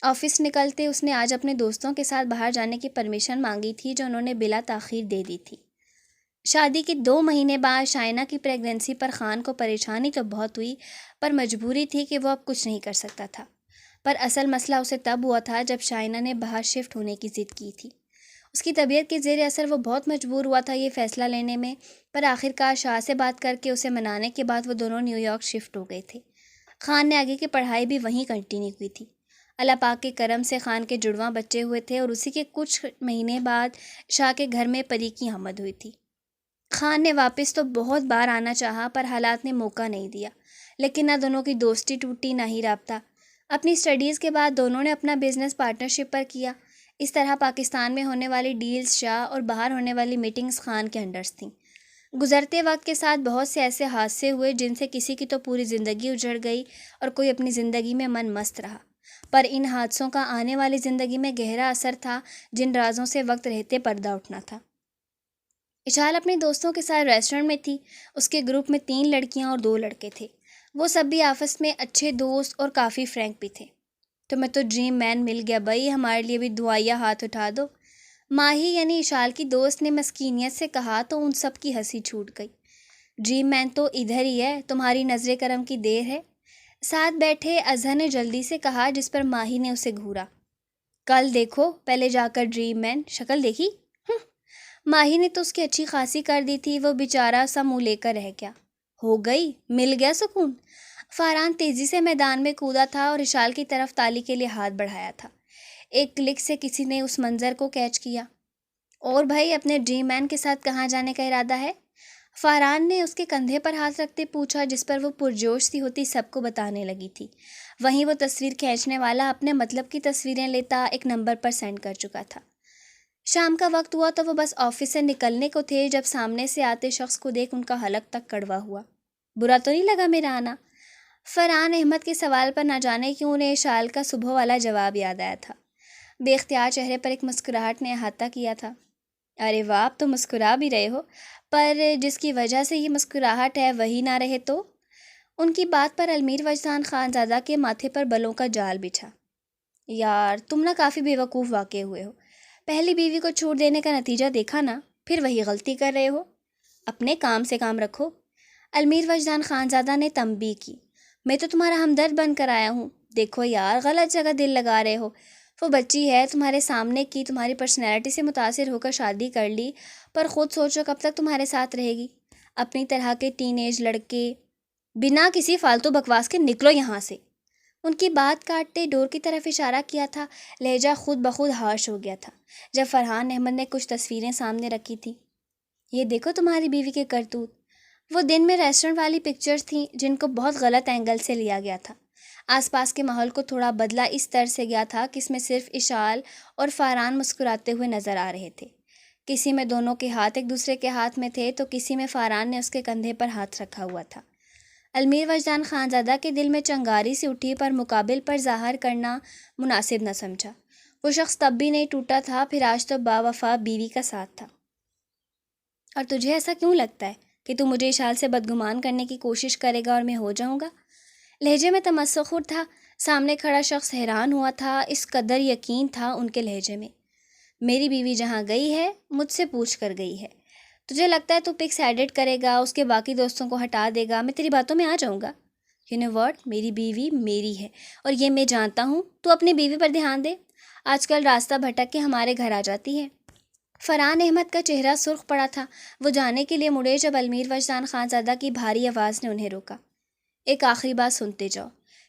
آفس نکلتے اس نے آج اپنے دوستوں کے ساتھ باہر جانے کی پرمیشن مانگی تھی، جو انہوں نے بلا تاخیر دے دی تھی۔ شادی کے 2 مہینے بعد شائنہ کی پریگننسی پر خان کو پریشانی تو بہت ہوئی، پر مجبوری تھی کہ وہ اب کچھ نہیں کر سکتا تھا۔ پر اصل مسئلہ اسے تب ہوا تھا جب شائنہ نے باہر شفٹ ہونے کی ضد کی تھی۔ اس کی طبیعت کے زیر اثر وہ بہت مجبور ہوا تھا یہ فیصلہ لینے میں، پر آخرکار شاہ سے بات کر کے اسے منانے کے بعد وہ دونوں نیو یارک شفٹ ہو گئے تھے۔ خان نے آگے کی پڑھائی بھی وہیں کنٹینیو کی تھی۔ اللہ پاک کے کرم سے خان کے جڑواں بچے ہوئے تھے اور اسی کے کچھ مہینے بعد شاہ کے گھر میں پری کی آمد ہوئی تھی۔ خان نے واپس تو بہت بار آنا چاہا پر حالات نے موقع نہیں دیا، لیکن نہ دونوں کی دوستی ٹوٹی نہ ہی رابطہ۔ اپنی اسٹڈیز کے بعد دونوں نے اپنا بزنس پارٹنرشپ پر کیا۔ اس طرح پاکستان میں ہونے والی ڈیلز شاہ اور باہر ہونے والی میٹنگز خان کے انڈرز تھیں۔ گزرتے وقت کے ساتھ بہت سے ایسے حادثے ہوئے جن سے کسی کی تو پوری زندگی اجڑ گئی اور کوئی اپنی زندگی میں من مست رہا، پر ان حادثوں کا آنے والی زندگی میں گہرا اثر تھا جن رازوں سے وقت رہتے پردہ اٹھنا تھا۔ اشال اپنے دوستوں کے ساتھ ریسٹورنٹ میں تھی۔ اس کے گروپ میں 3 لڑکیاں اور 2 لڑکے تھے۔ وہ سب بھی آپس میں اچھے دوست اور کافی فرینک بھی تھے۔ تمہیں تو ڈریم مین مل گیا بھائی، ہمارے لیے بھی دعائیا ہاتھ اٹھا دو، ماہی یعنی اشال کی دوست نے مسکینیت سے کہا تو ان سب کی ہنسی چھوٹ گئی۔ ڈریم مین تو ادھر ہی ہے، تمہاری نظر کرم کی دیر ہے، ساتھ بیٹھے اظہر نے جلدی سے کہا، جس پر ماہی نے اسے گھورا۔ کل دیکھو پہلے جا کر ڈریم مین، شکل دیکھی؟ ماہی نے تو اس کی اچھی خاصی کر دی تھی، وہ بیچارہ سا منہ لے کر رہ گیا۔ ہو گئی، مل گیا سکون۔ فاران تیزی سے میدان میں کودا تھا اور اشال کی طرف تالی کے لیے ہاتھ بڑھایا تھا۔ ایک کلک سے کسی نے اس منظر کو کیچ کیا۔ اور بھائی اپنے ڈریم مین کے ساتھ کہاں جانے کا ارادہ ہے؟ فاران نے اس کے کندھے پر ہاتھ رکھتے پوچھا، جس پر وہ پرجوش سی ہوتی سب کو بتانے لگی تھی۔ وہیں وہ تصویر کھینچنے والا اپنے مطلب کی تصویریں لیتا ایک نمبر پر سینڈ کر چکا تھا۔ شام کا وقت ہوا تو وہ بس آفس سے نکلنے کو تھے جب سامنے سے آتے شخص کو دیکھ ان کا حلق تک کڑوا ہوا۔ برا تو نہیں لگا میرا آنا؟ فرحان احمد کے سوال پر نہ جانے کیوں انہیں اشال کا صبح والا جواب یاد آیا تھا۔ بے اختیار چہرے پر ایک مسکراہٹ نے احاطہ کیا تھا۔ ارے واہ، آپ تو مسکرا بھی رہے ہو، پر جس کی وجہ سے یہ مسکراہٹ ہے وہی نہ رہے تو؟ ان کی بات پر المیر وجدان خان زادہ کے ماتھے پر بلوں کا جال بچھا۔ یار تم نہ کافی بے وقوف واقع ہوئے ہو، پہلی بیوی کو چھوڑ دینے کا نتیجہ دیکھا نا، پھر وہی غلطی کر رہے ہو، اپنے کام سے کام رکھو۔ المیر وجدان خان زادہ نے تنبیہ کی۔ میں تو تمہارا ہمدرد بن کر آیا ہوں، دیکھو یار غلط جگہ دل لگا رہے ہو۔ وہ بچی ہے تمہارے سامنے کی، تمہاری پرسنالٹی سے متاثر ہو کر شادی کر لی، پر خود سوچو کب تک تمہارے ساتھ رہے گی؟ اپنی طرح کے ٹین ایج لڑکے بنا کسی فالتو بکواس کے نکلو یہاں سے۔ ان کی بات کاٹتے ڈور کی طرف اشارہ کیا تھا۔ لہجہ خود بخود ہارش ہو گیا تھا جب فرحان احمد نے کچھ تصویریں سامنے رکھی تھیں۔ یہ دیکھو تمہاری بیوی کے کرتوت۔ وہ دن میں ریسٹورنٹ والی پکچرز تھیں جن کو بہت غلط اینگل سے لیا گیا تھا۔ آس پاس کے ماحول کو تھوڑا بدلا اس طرح سے گیا تھا کہ اس میں صرف اشال اور فاران مسکراتے ہوئے نظر آ رہے تھے۔ کسی میں دونوں کے ہاتھ ایک دوسرے کے ہاتھ میں تھے تو کسی میں فاران نے اس کے کندھے پر ہاتھ رکھا ہوا تھا۔ المیر وجدان خان زادہ کے دل میں چنگاری سی اٹھی، پر مقابل پر ظاہر کرنا مناسب نہ سمجھا۔ وہ شخص تب بھی نہیں ٹوٹا تھا، پھر آج تو باوفا بیوی کا ساتھ تھا۔ اور تجھے ایسا کیوں لگتا ہے کہ تو مجھے اشال سے بدگمان کرنے کی کوشش کرے گا اور میں ہو جاؤں گا؟ لہجے میں تمسخر تھا۔ سامنے کھڑا شخص حیران ہوا تھا، اس قدر یقین تھا ان کے لہجے میں۔ میری بیوی جہاں گئی ہے مجھ سے پوچھ کر گئی ہے۔ تجھے لگتا ہے تو پکس ایڈٹ کرے گا، اس کے باقی دوستوں کو ہٹا دے گا، میں تیری باتوں میں آ جاؤں گا؟ یو نو واٹ، میری بیوی میری ہے اور یہ میں جانتا ہوں۔ تو اپنی بیوی پر دھیان دے، آج کل راستہ بھٹک کے ہمارے گھر آ جاتی ہے۔ فرحان احمد کا چہرہ سرخ پڑا تھا۔ وہ جانے کے لیے مڑے جب المیر وجدان خان زادہ کی بھاری آواز نے انہیں روکا۔ ایک آخری بات سنتے جاؤ،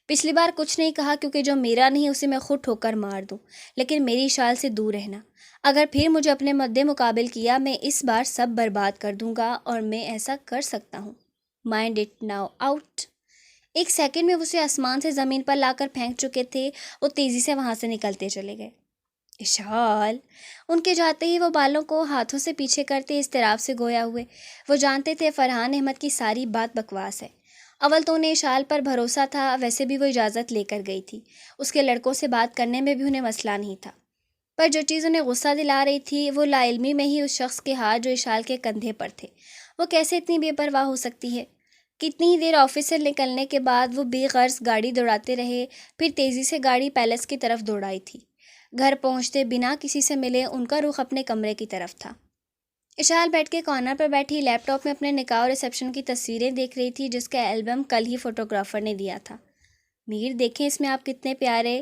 پچھلی بار کچھ نہیں کہا کیونکہ جو میرا نہیں اسے میں خود ٹھوکر مار دوں، لیکن میری اشال سے دور رہنا۔ اگر پھر مجھے اپنے مدِ مقابل کیا میں اس بار سب برباد کر دوں گا، اور میں ایسا کر سکتا ہوں۔ Mind it now, out. ایک سیکنڈ میں اسے آسمان سے زمین پر لا کر پھینک چکے تھے۔ وہ تیزی سے وہاں سے نکلتے چلے گئے۔ اشال، ان کے جاتے ہی وہ بالوں کو ہاتھوں سے پیچھے کرتے اضطراب سے گویا ہوئے۔ وہ جانتے تھے فرحان احمد کی ساری بات بکواس ہے۔ اول تو انہیں اشال پر بھروسہ تھا، ویسے بھی وہ اجازت لے کر گئی تھی، اس کے لڑکوں سے بات کرنے میں بھی انہیں مسئلہ نہیں تھا۔ پر جو چیز انہیں غصہ دلا رہی تھی وہ لا علمی میں ہی اس شخص کے ہاتھ جو اشال کے کندھے پر تھے۔ وہ کیسے اتنی بے پرواہ ہو سکتی ہے؟ کتنی ہی دیر آفس سے نکلنے کے بعد وہ بے غرض گاڑی دوڑاتے رہے، پھر تیزی سے گاڑی پیلس کی طرف دوڑائی تھی۔ گھر پہنچتے بنا کسی سے ملے ان کا رخ اپنے کمرے کی طرف تھا۔ اشال بیڈ کے کارنر پر بیٹھی لیپ ٹاپ میں اپنے نکاح اور ریسیپشن کی تصویریں دیکھ رہی تھی جس کا البم کل ہی فوٹوگرافر نے دیا تھا۔ میر دیکھیں اس میں آپ کتنے پیارے۔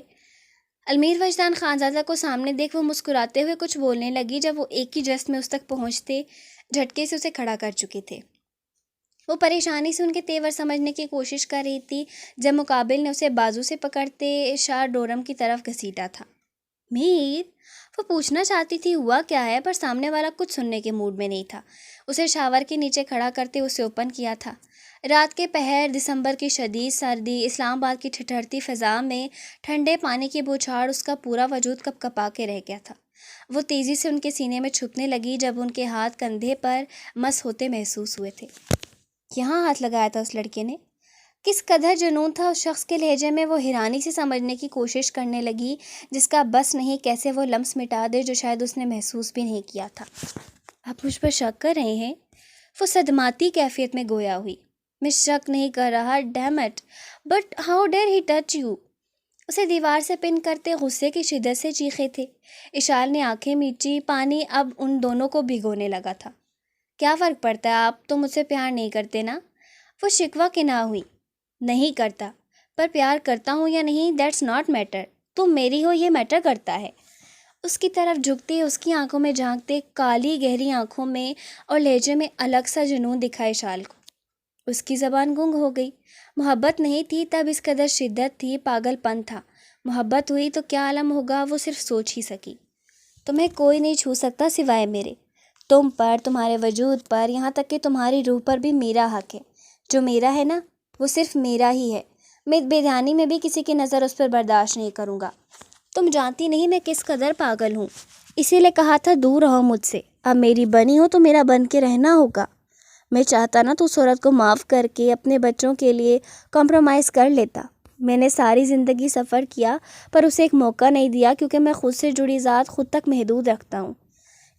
المیر وجدان خانزادہ کو سامنے دیکھ وہ مسکراتے ہوئے کچھ بولنے لگی جب وہ ایک ہی جسٹ میں اس تک پہنچتے جھٹکے سے اسے کھڑا کر چکے تھے۔ وہ پریشانی سے ان کے تیور سمجھنے کی کوشش کر رہی تھی جب مقابل نے اسے بازو سے پکڑتے اشار ڈورم کی طرف گھسیٹا تھا۔ میر، وہ پوچھنا چاہتی تھی ہوا کیا ہے، پر سامنے والا کچھ سننے کے موڈ میں نہیں تھا۔ اسے شاور کے نیچے کھڑا کرتے اسے اوپن کیا تھا۔ رات کے پہر، دسمبر کی شدید سردی، اسلام آباد کی ٹھٹھرتی فضا میں ٹھنڈے پانی کی بوچھاڑ اس کا پورا وجود کپ کپا کے رہ گیا تھا۔ وہ تیزی سے ان کے سینے میں چھپنے لگی جب ان کے ہاتھ کندھے پر مس ہوتے محسوس ہوئے تھے۔ یہاں ہاتھ لگایا تھا اس لڑکے نے؟ کس قدر جنون تھا اس شخص کے لہجے میں، وہ حیرانی سے سمجھنے کی کوشش کرنے لگی جس کا بس نہیں کیسے وہ لمس مٹا دے جو شاید اس نے محسوس بھی نہیں کیا تھا۔ آپ مجھ پر شک کر رہے ہیں؟ وہ صدماتی کیفیت میں گویا ہوئی۔ میں شک نہیں کر رہا، damn it, but how dare he touch you? اسے دیوار سے پن کرتے غصے کی شدت سے چیخے تھے۔ اشال نے آنکھیں میچی، پانی اب ان دونوں کو بھگونے لگا تھا۔ کیا فرق پڑتا ہے، آپ تو مجھ سے پیار نہیں کرتے نا؟ وہ شکوہ کنا ہوئی۔ نہیں کرتا، پر پیار کرتا ہوں یا نہیں دیٹس ناٹ میٹر، تم میری ہو یہ میٹر کرتا ہے۔ اس کی طرف جھکتے، اس کی آنکھوں میں جھانکتے، کالی گہری آنکھوں میں اور لہجے میں الگ سا جنون دکھا اشال کو۔ اس کی زبان گنگ ہو گئی۔ محبت نہیں تھی تب اس قدر شدت تھی، پاگل پن تھا۔ محبت ہوئی تو کیا عالم ہوگا وہ صرف سوچ ہی سکی۔ تمہیں کوئی نہیں چھو سکتا سوائے میرے، تم پر، تمہارے وجود پر، یہاں تک کہ تمہاری روح پر بھی میرا حق ہے۔ جو میرا ہے نا وہ صرف میرا ہی ہے۔ میں بے دھیانی میں بھی کسی کی نظر اس پر برداشت نہیں کروں گا۔ تم جانتی نہیں میں کس قدر پاگل ہوں، اسی لیے کہا تھا دور رہو مجھ سے۔ اب میری بنی ہو تو میرا بن کے رہنا ہوگا۔ میں چاہتا نا تو اس عورت کو معاف کر کے اپنے بچوں کے لیے کمپرومائز کر لیتا۔ میں نے ساری زندگی سفر کیا پر اسے ایک موقع نہیں دیا کیونکہ میں خود سے جڑی ذات خود تک محدود رکھتا ہوں۔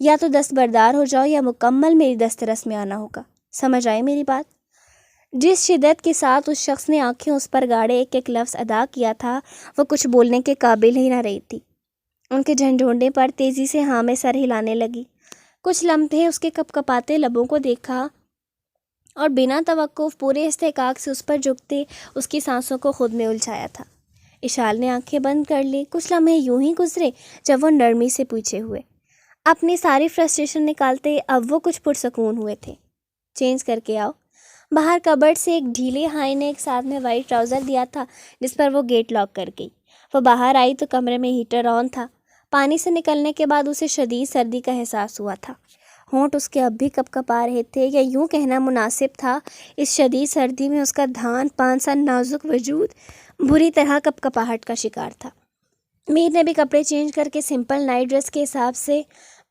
یا تو دستبردار ہو جاؤ یا مکمل میری دسترس میں آنا ہوگا۔ سمجھ آئی میری بات؟ جس شدت کے ساتھ اس شخص نے آنکھیں اس پر گاڑے ایک ایک لفظ ادا کیا تھا وہ کچھ بولنے کے قابل ہی نہ رہی تھی۔ ان کے جھنجھوڑنے پر تیزی سے ہاں میں سر ہلانے لگی۔ کچھ لمحے اس کے کپ کپاتے لبوں کو دیکھا اور بنا توقف پورے استحقاق سے اس پر جھکتے اس کی سانسوں کو خود میں الجھایا تھا۔ اشال نے آنکھیں بند کر لی۔ کچھ لمحے یوں ہی گزرے جب وہ نرمی سے پیچھے ہوئے، اپنی ساری فرسٹریشن نکالتے۔ اب وہ کچھ پرسکون ہوئے تھے۔ چینج کر کے آؤ۔ باہر کبرڈ سے ایک ڈھیلے ہائی نے ایک ساتھ میں وائٹ ٹراؤزر دیا تھا جس پر وہ گیٹ لاک کر گئی۔ وہ باہر آئی تو کمرے میں ہیٹر آن تھا۔ پانی سے نکلنے کے بعد اسے شدید سردی کا احساس ہوا تھا۔ ہونٹ اس کے اب بھی کپ کپا رہے تھے، یا یوں کہنا مناسب تھا اس شدید سردی میں اس کا دھان پان سا نازک وجود بری طرح کپ کپاہٹ کا شکار تھا۔ میر نے بھی کپڑے چینج کر کے سمپل نائٹ ڈریس کے حساب سے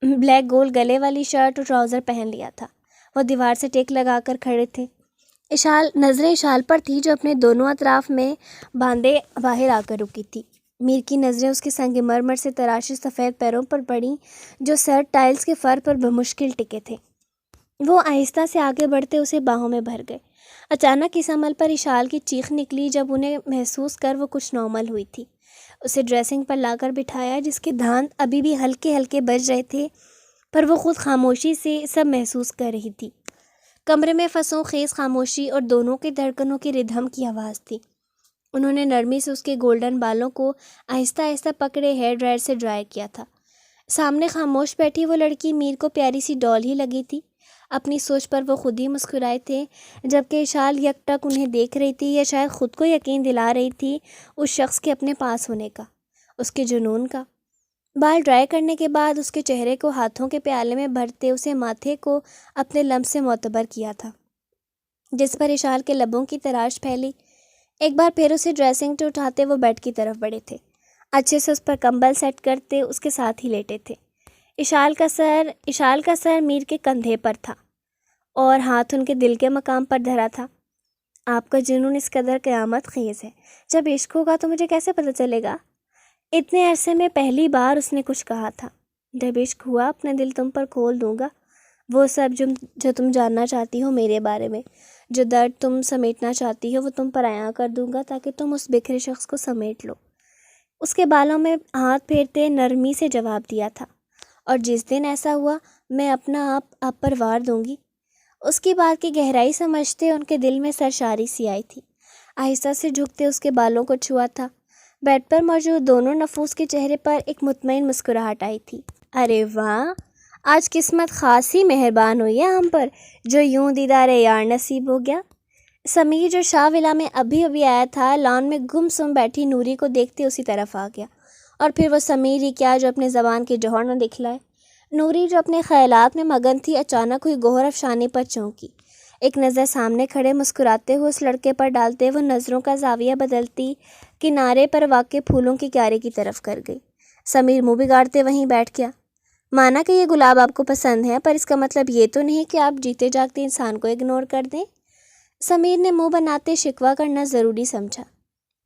بلیک گول گلے والی شرٹ اور ٹراؤزر پہن لیا تھا۔ وہ دیوار سے ٹیک لگا کر کھڑے تھے۔ نظریں اشال پر تھی جو اپنے دونوں اطراف میں باندھے باہر آ کر رکی تھی۔ میر کی نظریں اس کے سنگ مرمر سے تراشے سفید پیروں پر پڑیں جو سرد ٹائلز کے فر پر بمشکل ٹکے تھے۔ وہ آہستہ سے آگے بڑھتے اسے باہوں میں بھر گئے۔ اچانک اس عمل پر اشال کی چیخ نکلی جب انہیں محسوس کر وہ کچھ نارمل ہوئی تھی۔ اسے ڈریسنگ پر لا کر بٹھایا جس کے دھان ابھی بھی ہلکے ہلکے بج رہے تھے، پر وہ خود خاموشی سے سب محسوس کر رہی تھی۔ کمرے میں فسوں خیز خاموشی اور دونوں کے دھڑکنوں کی ردھم کی آواز تھی۔ انہوں نے نرمی سے اس کے گولڈن بالوں کو آہستہ آہستہ پکڑے ہیئر ڈرائر سے ڈرائی کیا تھا۔ سامنے خاموش بیٹھی وہ لڑکی میر کو پیاری سی ڈال ہی لگی تھی۔ اپنی سوچ پر وہ خود ہی مسکرائے تھے جبکہ اشال یک ٹک انہیں دیکھ رہی تھی، یا شاید خود کو یقین دلا رہی تھی اس شخص کے اپنے پاس ہونے کا، اس کے جنون کا۔ بال ڈرائی کرنے کے بعد اس کے چہرے کو ہاتھوں کے پیالے میں بھرتے اسے ماتھے کو اپنے لمس سے معتبر کیا تھا جس پر اشال کے لبوں کی تراش پھیلی۔ ایک بار پھر اسے ڈریسنگ سے اٹھاتے وہ بیڈ کی طرف بڑھے تھے، اچھے سے اس پر کمبل سیٹ کرتے اس کے ساتھ ہی لیٹے تھے۔ اشال کا سر میر کے کندھے پر تھا اور ہاتھ ان کے دل کے مقام پر دھرا تھا۔ آپ کا جنون اس قدر قیامت خیز ہے، جب عشق ہوگا تو مجھے کیسے پتہ چلے گا؟ اتنے عرصے میں پہلی بار اس نے کچھ کہا تھا۔ جب عشق ہوا اپنا دل تم پر کھول دوں گا، وہ سب جو تم جاننا چاہتی ہو میرے بارے میں، جو درد تم سمیٹنا چاہتی ہو وہ تم پر عیاں کر دوں گا تاکہ تم اس بکھرے شخص کو سمیٹ لو۔ اس کے بالوں میں ہاتھ پھیرتے نرمی سے جواب دیا تھا، اور جس دن ایسا ہوا میں اپنا آپ پر وار دوں گی۔ اس کی بات کی گہرائی سمجھتے ان کے دل میں سرشاری سی آئی تھی۔ آہستہ سے جھکتے اس کے بالوں کو چھوا تھا۔ بیڈ پر موجود دونوں نفوس کے چہرے پر ایک مطمئن مسکراہٹ آئی تھی۔ ارے واہ، آج قسمت خاصی مہربان ہوئی ہے ہم پر، جو یوں دیدار یار نصیب ہو گیا۔ سمیر جو شاہ ولا میں ابھی آیا تھا، لان میں گم سم بیٹھی نوری کو دیکھتے اسی طرف آ گیا، اور پھر وہ سمیر ہی کیا جو اپنے زبان کے جوہر نہ دکھلائے۔ نوری جو اپنے خیالات میں مگن تھی، اچانک ہوئی گوہر افشانی پر چونکی۔ ایک نظر سامنے کھڑے مسکراتے ہوئے اس لڑکے پر ڈالتے وہ نظروں کا زاویہ بدلتی کنارے پر واقع پھولوں کی کیاری کی طرف کر گئی۔ سمیر منہ بگاڑتے وہیں بیٹھ گیا۔ مانا کہ یہ گلاب آپ کو پسند ہے، پر اس کا مطلب یہ تو نہیں کہ آپ جیتے جاگتے انسان کو اگنور کر دیں۔ سمیر نے منہ بناتے شکوہ کرنا ضروری سمجھا۔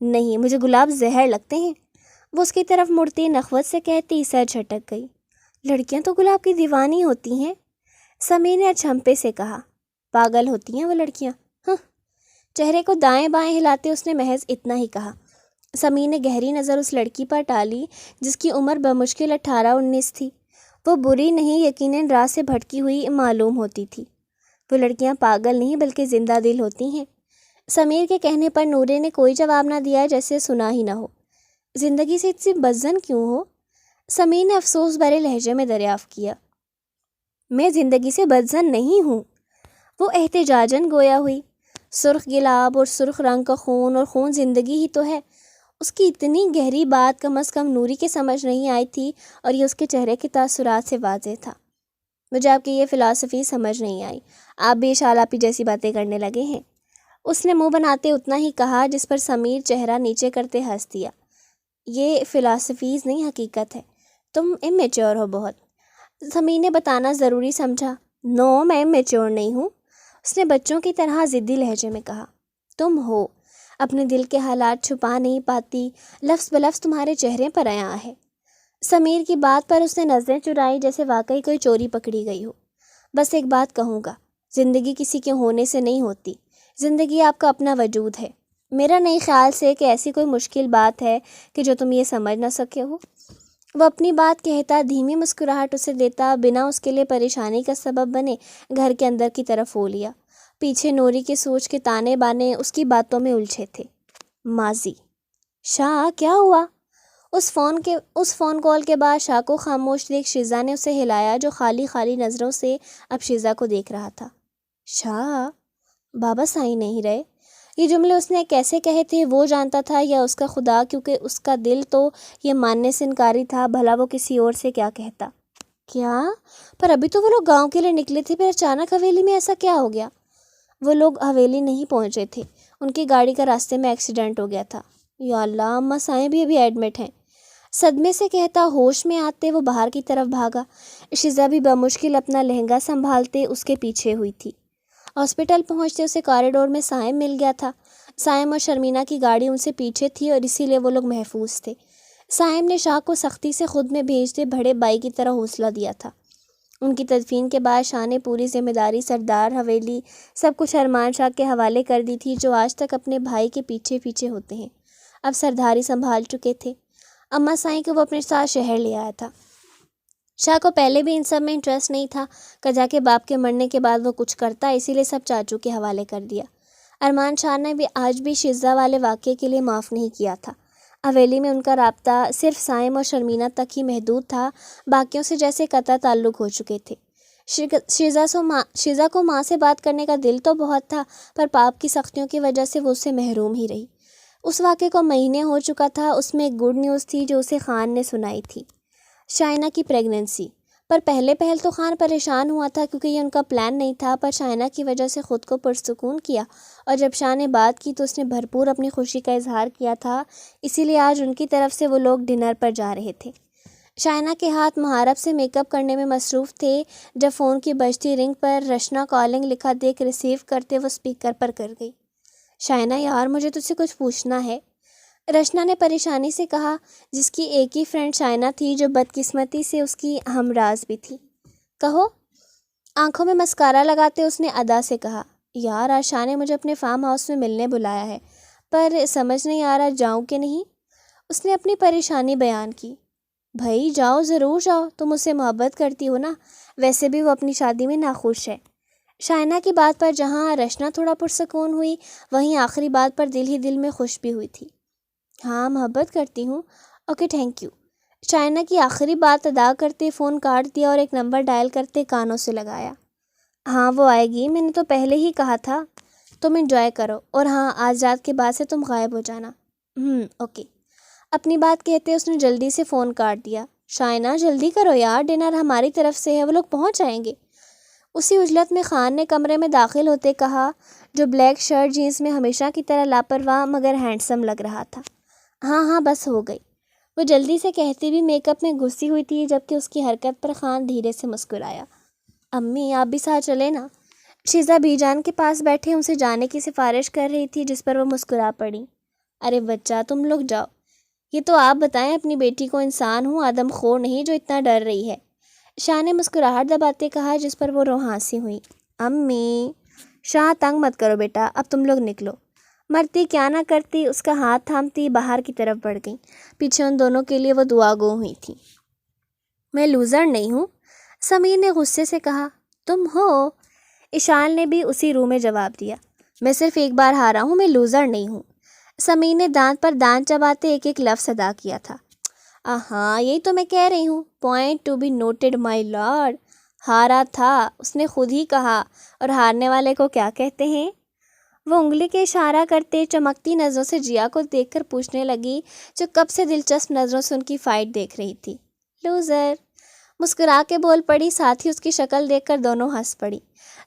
نہیں، مجھے گلاب زہر لگتے ہیں، وہ اس کی طرف مڑتی نخوت سے کہتی سر جھٹک گئی۔ لڑکیاں تو گلاب کی دیوانی ہوتی ہیں، سمیر نے اچھمپے سے کہا۔ پاگل ہوتی ہیں وہ لڑکیاں، ہاں۔ چہرے کو دائیں بائیں ہلاتے اس نے محض اتنا ہی کہا۔ سمیر نے گہری نظر اس لڑکی پر ڈالی جس کی عمر بمشکل 18-19 تھی۔ وہ بری نہیں، یقیناً راہ سے بھٹکی ہوئی معلوم ہوتی تھی۔ وہ لڑکیاں پاگل نہیں بلکہ زندہ دل ہوتی ہیں۔ سمیر کے کہنے پر نورے نے کوئی جواب نہ دیا، جیسے سنا ہی نہ ہو۔ زندگی سے اتنی بدظن کیوں ہو؟ سمیر نے افسوس بھرے لہجے میں دریافت کیا۔ میں زندگی سے بدظن نہیں ہوں، وہ احتجاجاً گویا ہوئی۔ سرخ گلاب اور سرخ رنگ کا خون، اور خون زندگی ہی تو ہے۔ اس کی اتنی گہری بات کم از کم نوری کے سمجھ نہیں آئی تھی، اور یہ اس کے چہرے کے تاثرات سے واضح تھا۔ مجھے آپ کی یہ فلسفی سمجھ نہیں آئی، آپ بھی شالاپی جیسی باتیں کرنے لگے ہیں، اس نے منہ بناتے اتنا ہی کہا، جس پر سمیر چہرہ نیچے کرتے ہنس دیا۔ یہ فلسفیز نہیں، حقیقت ہے، تم امیچور ہو بہت، سمیر نے بتانا ضروری سمجھا۔ نو، میں امیچور نہیں ہوں، اس نے بچوں کی طرح ضدی لہجے میں کہا۔ تم ہو، اپنے دل کے حالات چھپا نہیں پاتی، لفظ بلفظ تمہارے چہرے پر عیاں ہے۔ سمیر کی بات پر اس نے نظریں چرائی، جیسے واقعی کوئی چوری پکڑی گئی ہو۔ بس ایک بات کہوں گا، زندگی کسی کے ہونے سے نہیں ہوتی، زندگی آپ کا اپنا وجود ہے۔ میرا نہیں خیال سے کہ ایسی کوئی مشکل بات ہے کہ جو تم یہ سمجھ نہ سکے ہو۔ وہ اپنی بات کہتا، دھیمی مسکراہٹ اسے دیتا، بنا اس کے لیے پریشانی کا سبب بنے، گھر کے اندر کی طرف ہو لیا۔ پیچھے نوری کے سوچ کے تانے بانے اس کی باتوں میں الجھے تھے۔ ماضی۔ شاہ، کیا ہوا؟ اس فون کال کے بعد شاہ کو خاموش دیکھ شیزا نے اسے ہلایا، جو خالی خالی نظروں سے اب شیزا کو دیکھ رہا تھا۔ شاہ، بابا سائیں نہیں رہے؟ یہ جملے اس نے کیسے کہے تھے وہ جانتا تھا، یا اس کا خدا، کیونکہ اس کا دل تو یہ ماننے سے انکاری تھا، بھلا وہ کسی اور سے کیا کہتا۔ کیا؟ پر ابھی تو وہ لوگ گاؤں کے لیے نکلے تھے، پھر اچانک حویلی میں ایسا کیا ہو گیا؟ وہ لوگ حویلی نہیں پہنچے تھے، ان کی گاڑی کا راستے میں ایکسیڈنٹ ہو گیا تھا۔ یا اللہ، اماں سائیں بھی ابھی ایڈمٹ ہیں، صدمے سے کہتا ہوش میں آتے وہ باہر کی طرف بھاگا۔ شیزا بھی بمشکل اپنا لہنگا سنبھالتے اس کے پیچھے ہوئی تھی۔ ہاسپٹل پہنچتے اسے کوریڈور میں سائم مل گیا تھا۔ سائم اور شرمینا کی گاڑی ان سے پیچھے تھی، اور اسی لیے وہ لوگ محفوظ تھے۔ سائم نے شاہ کو سختی سے خود میں بھیجتے بڑے بھائی کی طرح حوصلہ دیا تھا۔ ان کی تدفین کے بعد شاہ نے پوری ذمہ داری، سردار، حویلی، سب کچھ ارمان شاہ کے حوالے کر دی تھی، جو آج تک اپنے بھائی کے پیچھے پیچھے ہوتے ہیں۔ اب سرداری سنبھال چکے تھے۔ اماں سائیں کو وہ اپنے ساتھ شہر لے آیا تھا۔ شاہ کو پہلے بھی ان سب میں انٹرسٹ نہیں تھا، کجا کے باپ کے مرنے کے بعد وہ کچھ کرتا، اسی لیے سب چاچو کے حوالے کر دیا۔ ارمان شاہ نے بھی آج بھی شیزا والے واقعے کے لیے معاف نہیں کیا تھا۔ حویلی میں ان کا رابطہ صرف سائم اور شرمینا تک ہی محدود تھا، باقیوں سے جیسے قطع تعلق ہو چکے تھے۔ شیزا کو ماں سے بات کرنے کا دل تو بہت تھا، پر پاپ کی سختیوں کی وجہ سے وہ اس سے محروم ہی رہی۔ اس واقعے کو مہینے ہو چکا تھا، اس میں ایک گڈ نیوز تھی جو اسے خان نے سنائی تھی، شائنا کی پریگننسی۔ پر پہلے تو خان پریشان ہوا تھا، کیونکہ یہ ان کا پلان نہیں تھا، پر شائنا کی وجہ سے خود کو پرسکون کیا، اور جب شاہ نے بات کی تو اس نے بھرپور اپنی خوشی کا اظہار کیا تھا، اسی لیے آج ان کی طرف سے وہ لوگ ڈنر پر جا رہے تھے۔ شائنا کے ہاتھ مہارت سے میک اپ کرنے میں مصروف تھے، جب فون کی بجتی رنگ پر رشنا کالنگ لکھا دیکھ ریسیو کرتے وہ اسپیکر پر کر گئی۔ شائنا یار، مجھے تجھ سے کچھ پوچھنا ہے، رشنا نے پریشانی سے کہا، جس کی ایک ہی فرینڈ شائنا تھی، جو بدقسمتی سے اس کی ہمراز بھی تھی۔ کہو، آنکھوں میں مسکارا لگاتے اس نے ادا سے کہا۔ یار، آج شاہ نے مجھے اپنے فارم ہاؤس میں ملنے بلایا ہے، پر سمجھ نہیں آ رہا جاؤں کہ نہیں، اس نے اپنی پریشانی بیان کی۔ بھائی جاؤ، ضرور جاؤ، تم مجھ سے محبت کرتی ہو نا، ویسے بھی وہ اپنی شادی میں ناخوش ہے۔ شائنہ کی بات پر جہاں رشنا تھوڑا پرسکون ہوئی، وہیں آخری بات پر دل ہی دل میں خوش بھی ہوئی تھی۔ ہاں محبت کرتی ہوں، اوکے تھینک یو۔ شائنہ کی آخری بات ادا کرتے فون کاٹ دیا اور ایک نمبر ڈائل کرتے کانوں سے لگایا۔ ہاں وہ آئے گی، میں نے تو پہلے ہی کہا تھا۔ تم انجوائے کرو، اور ہاں آج رات کے بعد سے تم غائب ہو جانا۔ اوکے۔ اپنی بات کہتے اس نے جلدی سے فون کاٹ دیا۔ شائنہ جلدی کرو یار، ڈنر ہماری طرف سے ہے، وہ لوگ پہنچ جائیں گے۔ اسی عجلت میں خان نے کمرے میں داخل ہوتے کہا، جو بلیک شرٹ جینس میں ہمیشہ کی طرح لاپرواہ مگر ہینڈسم لگ رہا تھا۔ ہاں بس ہو گئی۔ وہ جلدی سے کہتی بھی میک اپ میں گھسی ہوئی تھی، جبکہ اس کی حرکت پر خان دھیرے سے مسکرایا۔ امی آپ بھی ساتھ چلے نا۔ شیزا بی جان کے پاس بیٹھے ان سے جانے کی سفارش کر رہی تھی، جس پر وہ مسکرا پڑی۔ ارے بچہ تم لوگ جاؤ، یہ تو آپ بتائیں، اپنی بیٹی کو انسان ہوں آدم خور نہیں جو اتنا ڈر رہی ہے۔ شاہ نے مسکراہٹ دباتے کہا، جس پر وہ روحانسی ہوئی۔ امی شاہ تنگ مت کرو بیٹا، اب تم لوگ نکلو۔ مرتی کیا نہ کرتی، اس کا ہاتھ تھامتی باہر کی طرف بڑھ گئی۔ پیچھے ان دونوں کے لیے وہ دعا گو ہوئی تھی۔ میں لوزر نہیں ہوں، سمیر نے غصے سے کہا۔ تم ہو، اشال نے بھی اسی روح میں جواب دیا۔ میں صرف ایک بار ہارا ہوں، میں لوزر نہیں ہوں۔ سمیر نے دانت پر دانت چباتے ایک ایک لفظ ادا کیا تھا۔ ہاں یہی تو میں کہہ رہی ہوں، point to be noted my lord. ہارا تھا، اس نے خود ہی کہا، اور ہارنے والے کو کیا کہتے ہیں؟ وہ انگلی کے اشارہ کرتے چمکتی نظروں سے جیا کو دیکھ کر پوچھنے لگی، جو کب سے دلچسپ نظروں سے ان کی فائٹ دیکھ رہی تھی۔ لوزر مسکرا کے بول پڑی، ساتھ ہی اس کی شکل دیکھ کر دونوں ہنس پڑی۔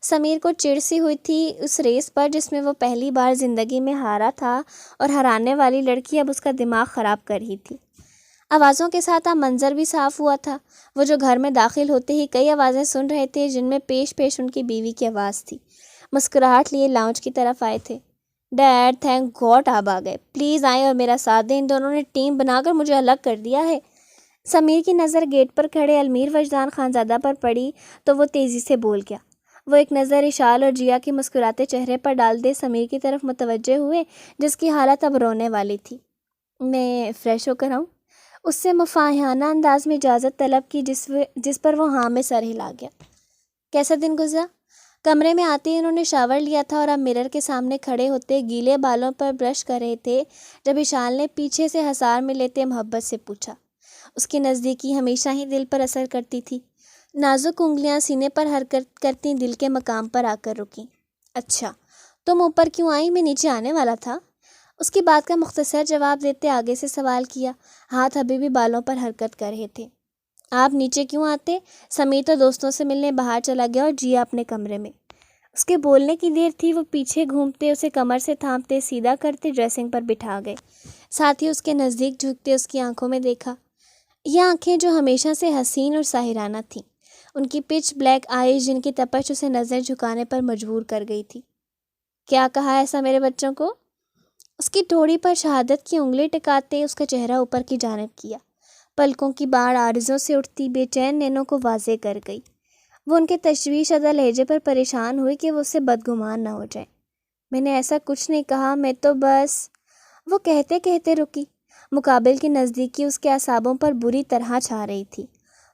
سمیر کو چڑ سی ہوئی تھی اس ریس پر جس میں وہ پہلی بار زندگی میں ہارا تھا، اور ہرانے والی لڑکی اب اس کا دماغ خراب کر رہی تھی۔ آوازوں کے ساتھ منظر بھی صاف ہوا تھا۔ وہ جو گھر میں داخل ہوتے ہی کئی آوازیں سن رہے تھے، جن میں پیش پیش ان کی بیوی کی آواز تھی۔ مسکراہٹ لیے لاؤنج کی طرف آئے تھے۔ ڈیڈ تھینک گاڈ آپ آ گئے، پلیز آئیں اور میرا ساتھ دیں، ان دونوں نے ٹیم بنا کر مجھے الگ کر دیا ہے۔ سمیر کی نظر گیٹ پر کھڑے المیر وجدان خانزادہ پر پڑی تو وہ تیزی سے بول گیا۔ وہ ایک نظر اشال اور جیا کے مسکراتے چہرے پر ڈال دے سمیر کی طرف متوجہ ہوئے، جس کی حالت اب رونے والی تھی۔ میں فریش ہو کر آؤں؟ اس سے مفاہمانہ انداز میں اجازت طلب کی، جس پر وہ ہاں میں سر ہلا گیا۔ کیسا دن گزرا؟ کمرے میں آتے ہی انہوں نے شاور لیا تھا اور اب مرر کے سامنے کھڑے ہوتے گیلے بالوں پر برش کر رہے تھے، جب اشال نے پیچھے سے ہثار میں لیتے محبت سے پوچھا۔ اس کی نزدیکی ہمیشہ ہی دل پر اثر کرتی تھی۔ نازک انگلیاں سینے پر حرکت کرتی دل کے مقام پر آ کر رکیں۔ اچھا تم اوپر کیوں آئی؟ میں نیچے آنے والا تھا۔ اس کی بات کا مختصر جواب دیتے آگے سے سوال کیا، ہاتھ ابھی بھی بالوں پر حرکت کر رہے تھے۔ آپ نیچے کیوں آتے؟ سمیر تو دوستوں سے ملنے باہر چلا گیا اور جیا اپنے کمرے میں۔ اس کے بولنے کی دیر تھی، وہ پیچھے گھومتے اسے کمر سے تھامتے سیدھا کرتے ڈریسنگ پر بٹھا گئے، ساتھ ہی اس کے نزدیک جھکتے اس کی آنکھوں میں دیکھا۔ یہ آنکھیں جو ہمیشہ سے حسین اور ساحرانہ تھیں، ان کی پچ بلیک آئیز جن کی تپش اسے نظر جھکانے پر مجبور کر گئی تھی۔ کیا کہا ایسا میرے بچوں کو؟ اس کی ٹھوڑی پر شہادت کی انگلی ٹکاتے اس کا چہرہ اوپر کی جانب کیا۔ پلکوں کی باڑ عارضوں سے اٹھتی بے چین نینوں کو واضح کر گئی۔ وہ ان کے تشویش زدہ لہجے پر پریشان ہوئی کہ وہ اس سے بدگمان نہ ہو جائے۔ میں نے ایسا کچھ نہیں کہا، میں تو بس… وہ کہتے کہتے رکی۔ مقابل کی نزدیکی اس کے اعصابوں پر بری طرح چھا رہی تھی۔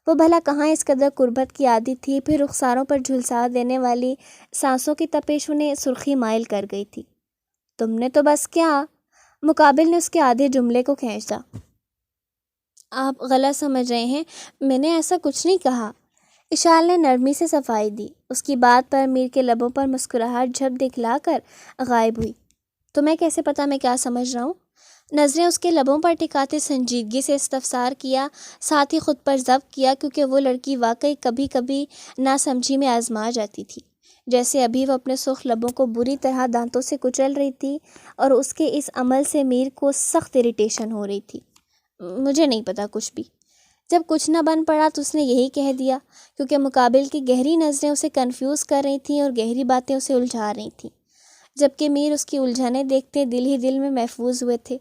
وہ بھلا کہاں اس قدر قربت کی عادی تھی، پھر رخساروں پر جھلسا دینے والی سانسوں کی تپش انہیں سرخی مائل کر گئی تھی۔ تم نے تو بس کیا… مقابل نے اس کے آدھے جملے کو کھینچا۔ آپ غلط سمجھ رہے ہیں، میں نے ایسا کچھ نہیں کہا۔ اشال نے نرمی سے صفائی دی۔ اس کی بات پر میر کے لبوں پر مسکراہٹ جھپ دکھلا کر غائب ہوئی۔ تمہیں کیسے پتا میں کیا سمجھ رہا ہوں؟ نظریں اس کے لبوں پر ٹکاتے سنجیدگی سے استفسار کیا، ساتھ ہی خود پر ضبط کیا، کیونکہ وہ لڑکی واقعی کبھی کبھی ناسمجھی میں آزما جاتی تھی۔ جیسے ابھی وہ اپنے سرخ لبوں کو بری طرح دانتوں سے کچل رہی تھی، اور اس کے اس عمل سے میر کو سخت اریٹیشن ہو رہی تھی۔ مجھے نہیں پتا کچھ بھی۔ جب کچھ نہ بن پڑا تو اس نے یہی کہہ دیا، کیونکہ مقابل کی گہری نظریں اسے کنفیوز کر رہی تھیں اور گہری باتیں اسے الجھا رہی تھیں، جبکہ میر اس کی الجھنیں دیکھتے دل ہی دل میں محفوظ ہوئے تھے۔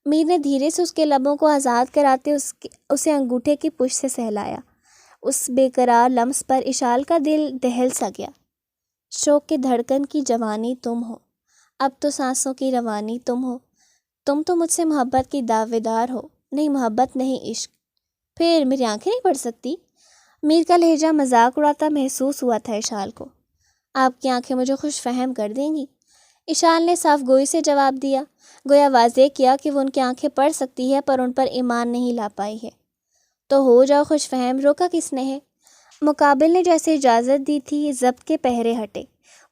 میر نے دھیرے سے اس کے لبوں کو آزاد کراتے اسے انگوٹھے کی پش سے سہلایا۔ اس بے قرار لمس پر اشال کا دل دہل سا گیا۔ شوق کے دھڑکن کی جوانی تم ہو، اب تو سانسوں کی روانی تم ہو، تم تو مجھ سے محبت کی دعوے دار ہو، نہیں محبت نہیں عشق، پھر میری آنکھیں نہیں پڑھ سکتی؟ میر کا لہجہ مذاق اڑاتا محسوس ہوا تھا اشال کو۔ آپ کی آنکھیں مجھے خوش فہم کر دیں گی، اشال نے صاف گوئی سے جواب دیا، گویا واضح کیا کہ وہ ان کی آنکھیں پڑھ سکتی ہے پر ان پر ایمان نہیں لا پائی ہے۔ تو ہو جاؤ خوش فہم، روکا کس نے ہے؟ مقابل نے جیسے اجازت دی تھی ضبط کے پہرے ہٹے،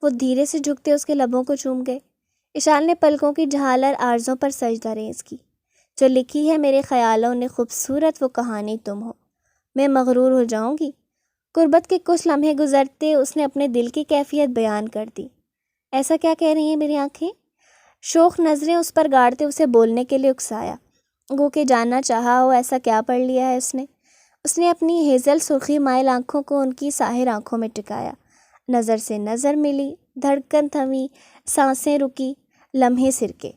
وہ دھیرے سے جھکتے اس کے لبوں کو چوم گئے۔ اشال نے پلکوں کی جھالر آرزوں پر سجدہ ریز کی۔ جو لکھی ہے میرے خیالوں نے خوبصورت وہ کہانی تم ہو، میں مغرور ہو جاؤں گی۔ قربت کے کچھ لمحے گزرتے اس نے اپنے دل کی کیفیت بیان کر دی۔ ایسا کیا کہہ رہی ہیں میری آنکھیں؟ شوخ نظریں اس پر گاڑتے اسے بولنے کے لیے اکسایا، گو کہ جاننا چاہا ہو ایسا کیا پڑھ لیا ہے اس نے اپنی ہیزل سرخی مائل آنکھوں کو ان کی ساحر آنکھوں میں ٹکایا۔ نظر سے نظر ملی، دھڑکن تھمی، سانسیں رکی، لمحے سرکے۔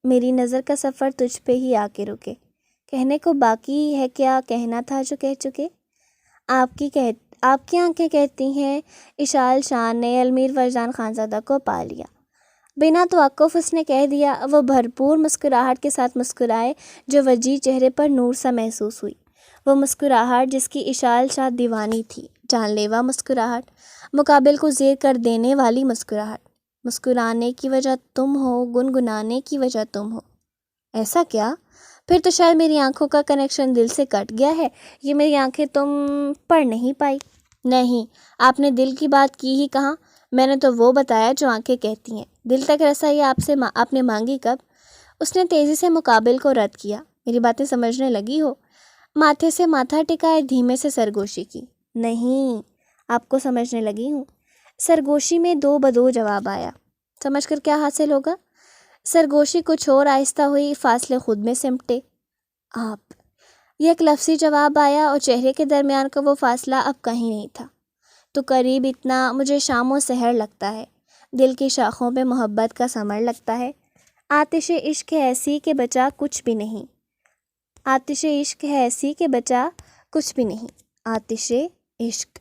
میری نظر کا سفر تجھ پہ ہی آ کے رکے، کہنے کو باقی ہے کیا کہنا تھا جو کہہ چکے۔ آپ کی آنکھیں کہتی ہیں، اشال شان نے المیر وجدان خانزادہ کو پا لیا۔ بنا توقف اس نے کہہ دیا۔ وہ بھرپور مسکراہٹ کے ساتھ مسکرائے جو وجیح چہرے پر نور سا محسوس ہوئی، وہ مسکراہٹ جس کی اشال شاہ دیوانی تھی، جان لیوا مسکراہٹ، مقابل کو زیر کر دینے والی مسکراہٹ۔ مسکرانے کی وجہ تم ہو، گنگنانے کی وجہ تم ہو۔ ایسا کیا؟ پھر تو شاید میری آنکھوں کا کنیکشن دل سے کٹ گیا ہے، یہ میری آنکھیں تم پڑھ نہیں پائی۔ نہیں، آپ نے دل کی بات کی ہی کہاں، میں نے تو وہ بتایا جو آنکھیں کہتی ہیں۔ دل تک رسائی آپ نے مانگی کب؟ اس نے تیزی سے مقابل کو رد کیا۔ میری باتیں سمجھنے لگی ہو؟ ماتھے سے ماتھا ٹکائے دھیمے سے سرگوشی کی۔ نہیں، آپ کو سمجھنے لگی ہوں۔ سرگوشی میں دو بدو جواب آیا۔ سمجھ کر کیا حاصل ہوگا؟ سرگوشی کچھ اور آہستہ ہوئی، فاصلے خود میں سمٹے۔ آپ، یک لفظی جواب آیا اور چہرے کے درمیان کا وہ فاصلہ اب کہیں نہیں تھا۔ تو قریب اتنا مجھے شام و سحر لگتا ہے، دل کی شاخوں پہ محبت کا ثمر لگتا ہے۔ آتش عشق ہے ایسی کہ بچا کچھ بھی نہیں، آتش عشق ہے ایسی کہ بچا کچھ بھی نہیں، آتش عشق۔